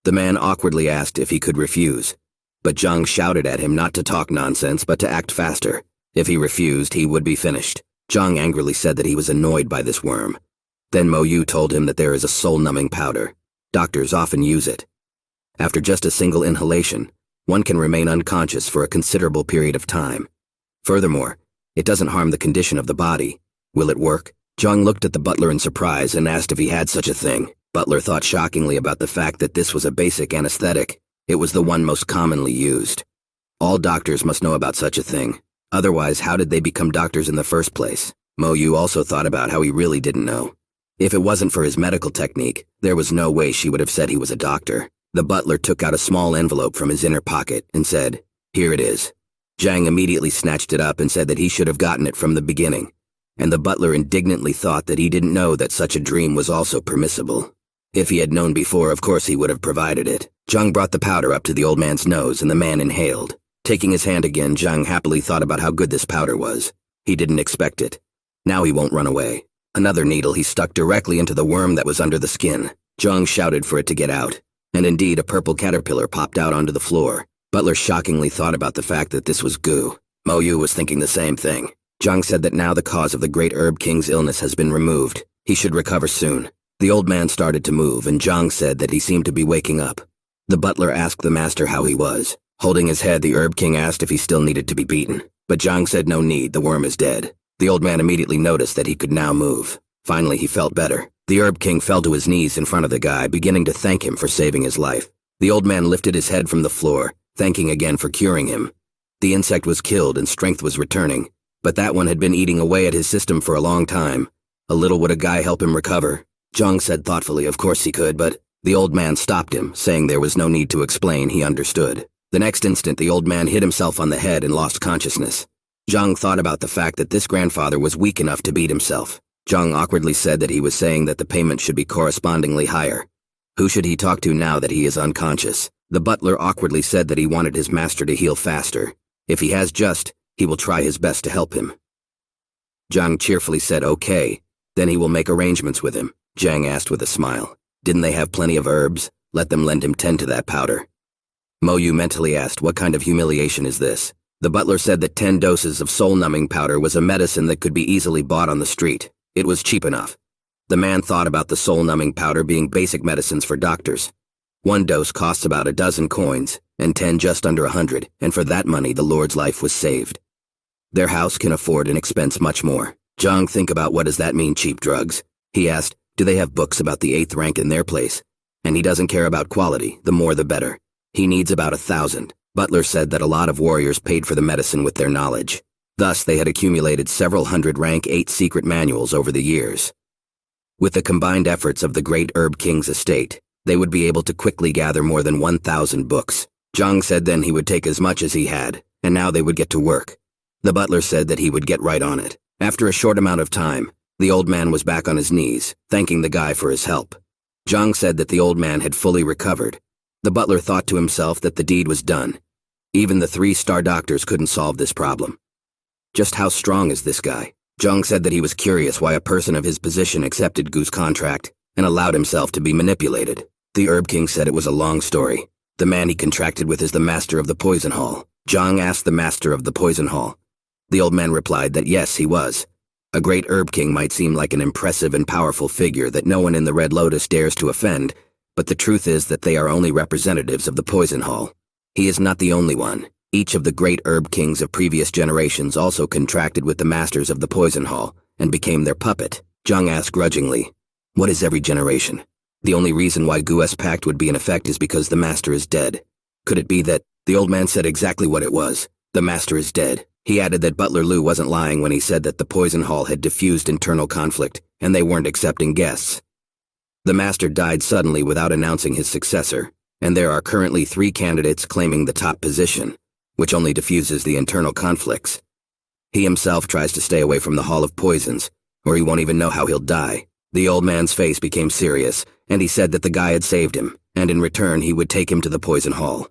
Speaker 1: The man awkwardly asked if he could refuse, but Zhang shouted at him not to talk nonsense but to act faster. If he refused, he would be finished. Zhang angrily said that he was annoyed by this worm. Then Mo Yu told him that there is a soul-numbing powder. Doctors often use it. After just a single inhalation, one can remain unconscious for a considerable period of time. Furthermore, it doesn't harm the condition of the body. Will it work? Zhang looked at the butler in surprise and asked if he had such a thing. Butler thought shockingly about the fact that this was a basic anesthetic. It was the one most commonly used. All doctors must know about such a thing. Otherwise, how did they become doctors in the first place? Mo Yu also thought about how he really didn't know. If it wasn't for his medical technique, there was no way she would have said he was a doctor. The butler took out a small envelope from his inner pocket and said, here it is. Zhang immediately snatched it up and said that he should have gotten it from the beginning. And the butler indignantly thought that he didn't know that such a dream was also permissible. If he had known before, of course he would have provided it. Zhang brought the powder up to the old man's nose and the man inhaled. Taking his hand again, Zhang happily thought about how good this powder was. He didn't expect it. Now he won't run away. Another needle he stuck directly into the worm that was under the skin. Zhang shouted for it to get out. And indeed, a purple caterpillar popped out onto the floor. Butler shockingly thought about the fact that this was goo. Mo Yu was thinking the same thing. Zhang said that now the cause of the great herb king's illness has been removed. He should recover soon. The old man started to move, and Zhang said that he seemed to be waking up. The butler asked the master how he was. Holding his head, the herb king asked if he still needed to be beaten. But Zhang said no need, the worm is dead. The old man immediately noticed that he could now move. Finally, he felt better. The herb king fell to his knees in front of the guy, beginning to thank him for saving his life. The old man lifted his head from the floor, thanking again for curing him. The insect was killed and strength was returning, but that one had been eating away at his system for a long time. A little would a guy help him recover? Zhang said thoughtfully of course he could, but the old man stopped him, saying there was no need to explain, he understood. The next instant, the old man hit himself on the head and lost consciousness. Zhang thought about the fact that this grandfather was weak enough to beat himself. Zhang awkwardly said that he was saying that the payment should be correspondingly higher. Who should he talk to now that he is unconscious? The butler awkwardly said that he wanted his master to heal faster. If he has just, he will try his best to help him. Zhang cheerfully said okay, then he will make arrangements with him. Zhang asked with a smile. Didn't they have plenty of herbs? Let them lend him 10 to that powder. Mo Yu mentally asked, what kind of humiliation is this? The butler said that 10 doses of soul-numbing powder was a medicine that could be easily bought on the street. It was cheap enough. The man thought about the soul-numbing powder being basic medicines for doctors. 1 dose costs about 12 coins, and 10 just under 100, and for that money the Lord's life was saved. Their house can afford an expense much more. Zhang, think about what does that mean, cheap drugs? He asked, do they have books about the 8th rank in their place? And he doesn't care about quality, the more the better. He needs about 1,000. Butler said that a lot of warriors paid for the medicine with their knowledge. Thus, they had accumulated several hundred rank 8 secret manuals over the years. With the combined efforts of the great Herb King's estate, they would be able to quickly gather more than 1,000 books. Zhang said then he would take as much as he had, and now they would get to work. The butler said that he would get right on it. After a short amount of time, the old man was back on his knees, thanking the guy for his help. Zhang said that the old man had fully recovered. The butler thought to himself that the deed was done. Even the 3-star doctors couldn't solve this problem. Just how strong is this guy? Zhang said that he was curious why a person of his position accepted Gu's contract and allowed himself to be manipulated. The Herb King said it was a long story. The man he contracted with is the master of the poison hall. Zhang asked the master of the poison hall. The old man replied that yes, he was. A great Herb King might seem like an impressive and powerful figure that no one in the Red Lotus dares to offend, but the truth is that they are only representatives of the poison hall. He is not the only one. Each of the great Herb Kings of previous generations also contracted with the masters of the poison hall and became their puppet. Zhang asked grudgingly, "What is every generation? The only reason why Gu's pact would be in effect is because the master is dead. Could it be that?" The old man said exactly what it was. The master is dead. He added that Butler Lu wasn't lying when he said that the poison hall had diffused internal conflict and they weren't accepting guests. The master died suddenly without announcing his successor, and there are currently 3 candidates claiming the top position, which only diffuses the internal conflicts. He himself tries to stay away from the Hall of Poisons, or he won't even know how he'll die. The old man's face became serious, and he said that the guy had saved him, and in return he would take him to the poison hall.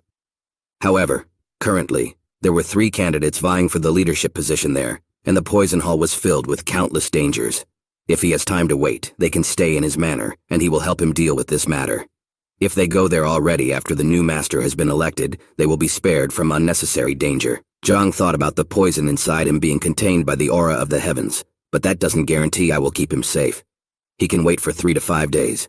Speaker 1: However, currently, there were 3 candidates vying for the leadership position there, and the poison hall was filled with countless dangers. If he has time to wait, they can stay in his manor, and he will help him deal with this matter. If they go there already after the new master has been elected, they will be spared from unnecessary danger. Zhang thought about the poison inside him being contained by the aura of the heavens, but that doesn't guarantee I will keep him safe. He can wait for 3 to 5 days.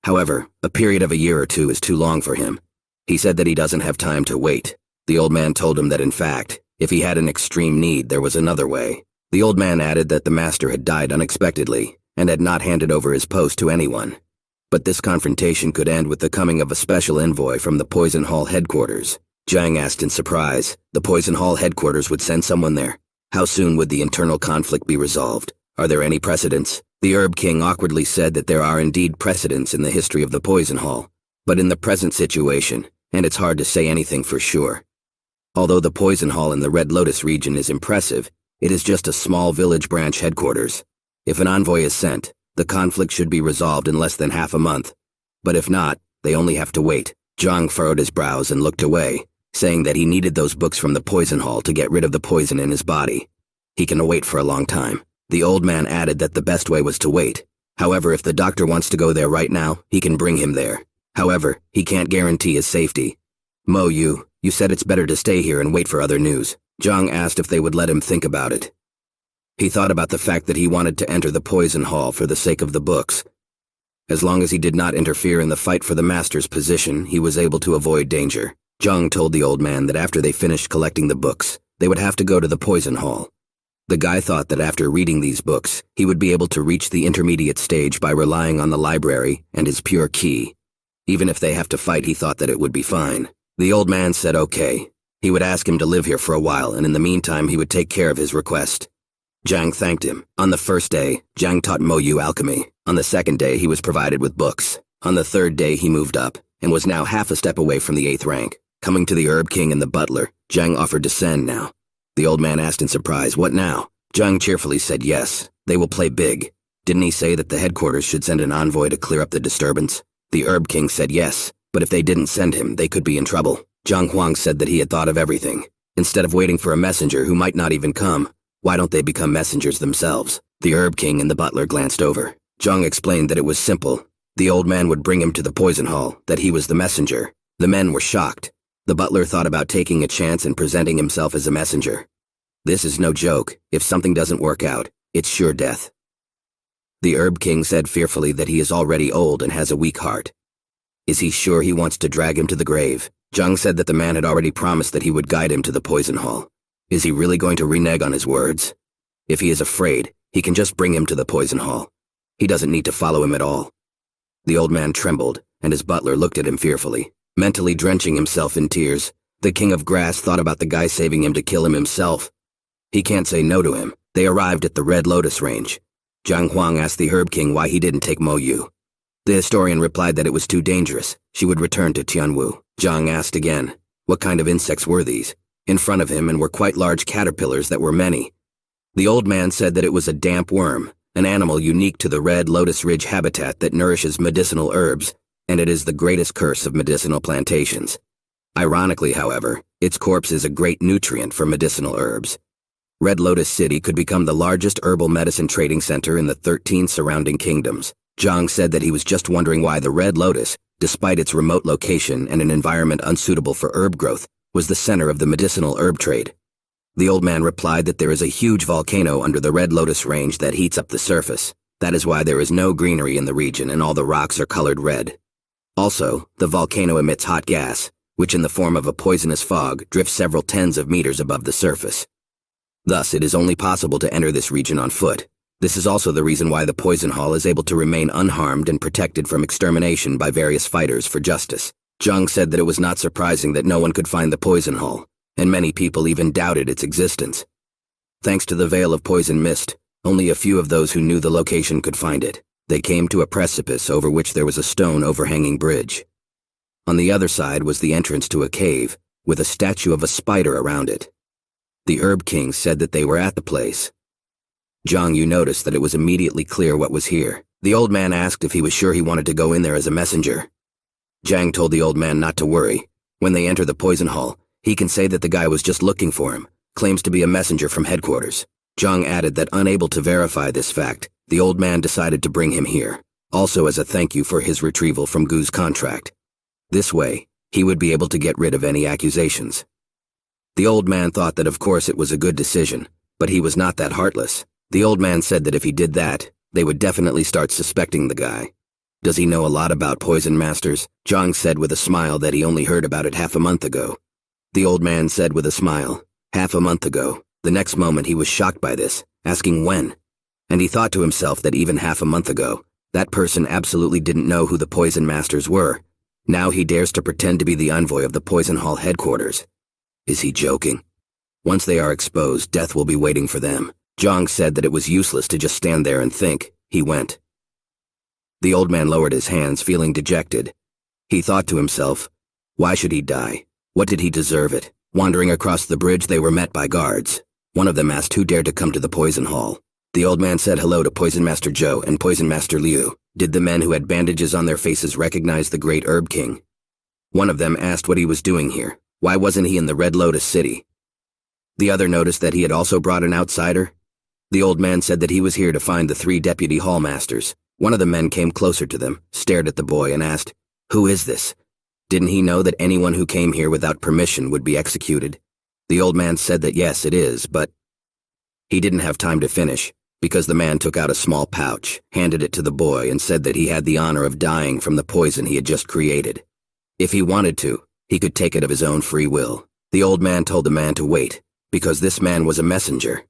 Speaker 1: However, a period of a year or 2 is too long for him. He said that he doesn't have time to wait. The old man told him that in fact, if he had an extreme need, there was another way. The old man added that the master had died unexpectedly and had not handed over his post to anyone. But this confrontation could end with the coming of a special envoy from the Poison Hall headquarters. Zhang asked in surprise. The Poison Hall headquarters would send someone there. How soon would the internal conflict be resolved? Are there any precedents? The Herb King awkwardly said that there are indeed precedents in the history of the Poison Hall, but in the present situation, and it's hard to say anything for sure. Although the Poison Hall in the Red Lotus region is impressive, it is just a small village branch headquarters. If an envoy is sent, the conflict should be resolved in less than half a month. But if not, they only have to wait. Zhang furrowed his brows and looked away, saying that he needed those books from the poison hall to get rid of the poison in his body. He can wait for a long time. The old man added that the best way was to wait. However, if the doctor wants to go there right now, he can bring him there. However, he can't guarantee his safety. Mo, you said it's better to stay here and wait for other news. Zhang asked if they would let him think about it. He thought about the fact that he wanted to enter the poison hall for the sake of the books. As long as he did not interfere in the fight for the master's position, he was able to avoid danger. Zhang told the old man that after they finished collecting the books, they would have to go to the poison hall. The guy thought that after reading these books, he would be able to reach the intermediate stage by relying on the library and his pure ki. Even if they have to fight, he thought that it would be fine. The old man said okay. He would ask him to live here for a while, and in the meantime he would take care of his request. Zhang thanked him. On the first day, Zhang taught Mo Yu alchemy. On the second day, he was provided with books. On the third day, he moved up, and was now half a step away from the 8th rank. Coming to the Herb King and the butler, Zhang offered to send now. The old man asked in surprise, "What now?" Zhang cheerfully said yes, they will play big. Didn't he say that the headquarters should send an envoy to clear up the disturbance? The Herb King said yes, but if they didn't send him, they could be in trouble. Zhang Huang said that he had thought of everything. Instead of waiting for a messenger who might not even come, why don't they become messengers themselves? The Herb King and the butler glanced over. Zhang explained that it was simple. The old man would bring him to the poison hall, that he was the messenger. The men were shocked. The butler thought about taking a chance and presenting himself as a messenger. This is no joke. If something doesn't work out, it's sure death. The Herb King said fearfully that he is already old and has a weak heart. Is he sure he wants to drag him to the grave? Zhang said that the man had already promised that he would guide him to the poison hall. Is he really going to renege on his words? If he is afraid, he can just bring him to the poison hall. He doesn't need to follow him at all. The old man trembled, and his butler looked at him fearfully, mentally drenching himself in tears. The King of Grass thought about the guy saving him to kill him himself. He can't say no to him. They arrived at the Red Lotus range. Zhang Xuan asked the Herb King why he didn't take Mo Yu. The historian replied that it was too dangerous. She would return to Tianwu. Zhang asked again, what kind of insects were these? In front of him and were quite large caterpillars that were many. The old man said that it was a damp worm, an animal unique to the red lotus ridge habitat that nourishes medicinal herbs, and it is the greatest curse of medicinal plantations. Ironically, however, its corpse is a great nutrient for medicinal herbs. Red Lotus City could become the largest herbal medicine trading center in the 13 surrounding kingdoms. Zhang said that he was just wondering why the Red Lotus, despite its remote location and an environment unsuitable for herb growth, was the center of the medicinal herb trade. The old man replied that there is a huge volcano under the Red Lotus Range that heats up the surface. That is why there is no greenery in the region and all the rocks are colored red. Also, the volcano emits hot gas, which in the form of a poisonous fog drifts several tens of meters above the surface. Thus, it is only possible to enter this region on foot. This is also the reason why the Poison Hall is able to remain unharmed and protected from extermination by various fighters for justice. Zhang said that it was not surprising that no one could find the Poison Hall, and many people even doubted its existence. Thanks to the veil of poison mist, only a few of those who knew the location could find it. They came to a precipice over which there was a stone overhanging bridge. On the other side was the entrance to a cave, with a statue of a spider around it. The Herb King said that they were at the place. Zhang Yu noticed that it was immediately clear what was here. The old man asked if he was sure he wanted to go in there as a messenger. Zhang told the old man not to worry. When they enter the Poison Hall, he can say that the guy was just looking for him, claims to be a messenger from headquarters. Zhang added that unable to verify this fact, the old man decided to bring him here, also as a thank you for his retrieval from Gu's contract. This way, he would be able to get rid of any accusations. The old man thought that of course it was a good decision, but he was not that heartless. The old man said that if he did that, they would definitely start suspecting the guy. Does he know a lot about poison masters? Zhang said with a smile that he only heard about it half a month ago. The old man said with a smile, half a month ago. The next moment he was shocked by this, asking when. And he thought to himself that even half a month ago, that person absolutely didn't know who the poison masters were. Now he dares to pretend to be the envoy of the Poison Hall headquarters. Is he joking? Once they are exposed, death will be waiting for them. Zhang said that it was useless to just stand there and think. He went. The old man lowered his hands, feeling dejected. He thought to himself, why should he die? What did he deserve it? Wandering across the bridge, they were met by guards. One of them asked who dared to come to the Poison Hall. The old man said hello to Poison Master Zhou and Poison Master Liu. Did the men who had bandages on their faces recognize the great Herb King? One of them asked what he was doing here. Why wasn't he in the Red Lotus City? The other noticed that he had also brought an outsider. The old man said that he was here to find the 3 deputy hall masters. One of the men came closer to them, stared at the boy and asked, who is this? Didn't he know that anyone who came here without permission would be executed? The old man said that yes, it is, but he didn't have time to finish, because the man took out a small pouch, handed it to the boy and said that he had the honor of dying from the poison he had just created. If he wanted to, he could take it of his own free will. The old man told the man to wait, because this man was a messenger.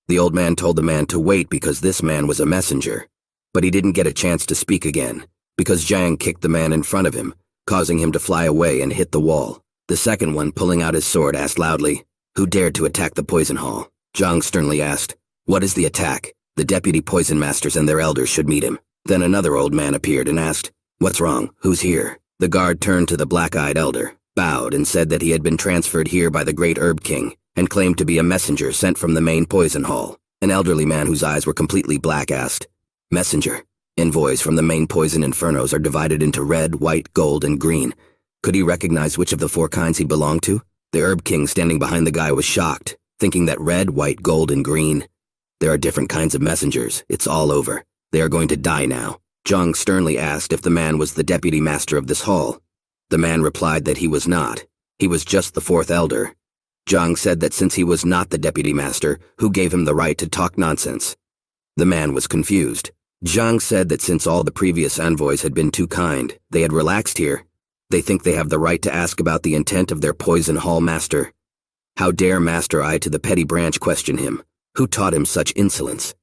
Speaker 1: The old man told the man to wait because this man was a messenger. But he didn't get a chance to speak again, because Zhang kicked the man in front of him, causing him to fly away and hit the wall. The second one, pulling out his sword, asked loudly, who dared to attack the Poison Hall? Zhang sternly asked, what is the attack? The deputy poison masters and their elders should meet him. Then another old man appeared and asked, what's wrong? Who's here? The guard turned to the black-eyed elder, bowed and said that he had been transferred here by the great Herb King, and claimed to be a messenger sent from the main Poison Hall. An elderly man whose eyes were completely black asked, messenger, envoys from the main poison infernos are divided into red, white, gold, and green. Could he recognize which of the 4 kinds he belonged to? The Herb King standing behind the guy was shocked, thinking that red, white, gold, and green. There are different kinds of messengers. It's all over. They are going to die now. Zhang sternly asked if the man was the deputy master of this hall. The man replied that he was not. He was just the 4th elder. Zhang said that since he was not the deputy master, who gave him the right to talk nonsense? The man was confused. Zhang said that since all the previous envoys had been too kind, they had relaxed here. They think they have the right to ask about the intent of their Poison Hall master. How dare Master I to the petty branch question him? Who taught him such insolence?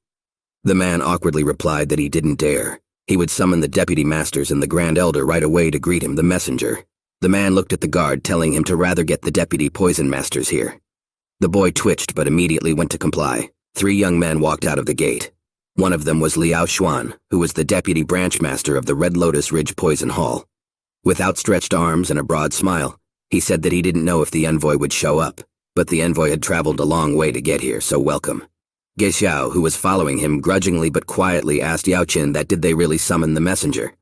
Speaker 1: The man awkwardly replied that he didn't dare. He would summon the deputy masters and the grand elder right away to greet him, the messenger. The man looked at the guard, telling him to rather get the deputy poison masters here. The boy twitched but immediately went to comply. 3 young men walked out of the gate. One of them was Zhang Xuan, who was the deputy branch master of the Red Lotus Ridge Poison Hall. With outstretched arms and a broad smile, he said that he didn't know if the envoy would show up, but the envoy had traveled a long way to get here, so welcome. Ge Xiao, who was following him grudgingly but quietly, asked Yao Qin that did they really summon the messenger.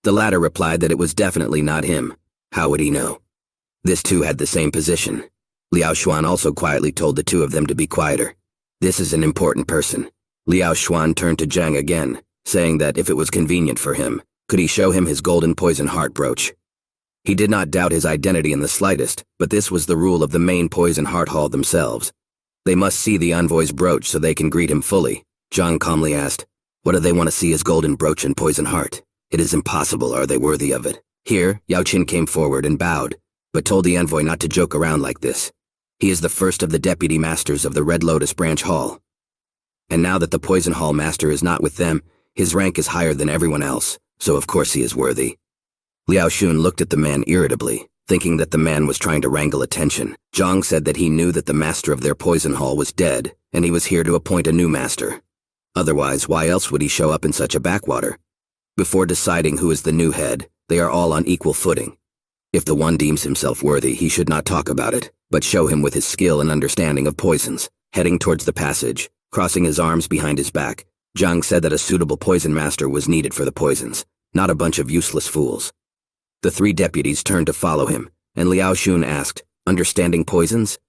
Speaker 1: The latter replied that it was definitely not him. How would he know? This too had the same position. Liao Xuan also quietly told the two of them to be quieter. This is an important person. Liao Xuan turned to Zhang again, saying that if it was convenient for him, could he show him his golden poison heart brooch? He did not doubt his identity in the slightest, but this was the rule of the main poison heart hall themselves. They must see the envoy's brooch so they can greet him fully. Zhang calmly asked, "What do they want to see his golden brooch and poison heart? It is impossible. Are they worthy of it?" Here, Yao Qin came forward and bowed, but told the envoy not to joke around like this. He is the first of the deputy masters of the Red Lotus Branch Hall. And now that the Poison Hall master is not with them, his rank is higher than everyone else, so of course he is worthy. Liao Xun looked at the man irritably, thinking that the man was trying to wrangle attention. Zhang said that he knew that the master of their Poison Hall was dead, and he was here to appoint a new master. Otherwise, why else would he show up in such a backwater? Before deciding who is the new head, they are all on equal footing. If the one deems himself worthy, he should not talk about it, but show him with his skill and understanding of poisons. Heading towards the passage, crossing his arms behind his back, Zhang said that a suitable poison master was needed for the poisons, not a bunch of useless fools. The three deputies turned to follow him, and Liao Xun asked, "Understanding poisons?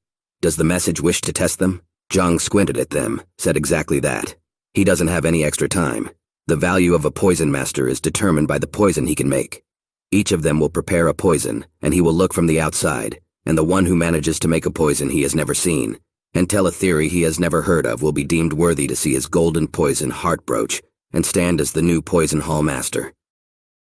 Speaker 1: Does the message wish to test them?" Zhang squinted at them, said exactly that. He doesn't have any extra time. The value of a poison master is determined by the poison he can make. Each of them will prepare a poison, and he will look from the outside, and the one who manages to make a poison he has never seen, and tell a theory he has never heard of will be deemed worthy to see his golden poison heart brooch and stand as the new Poison Hall master.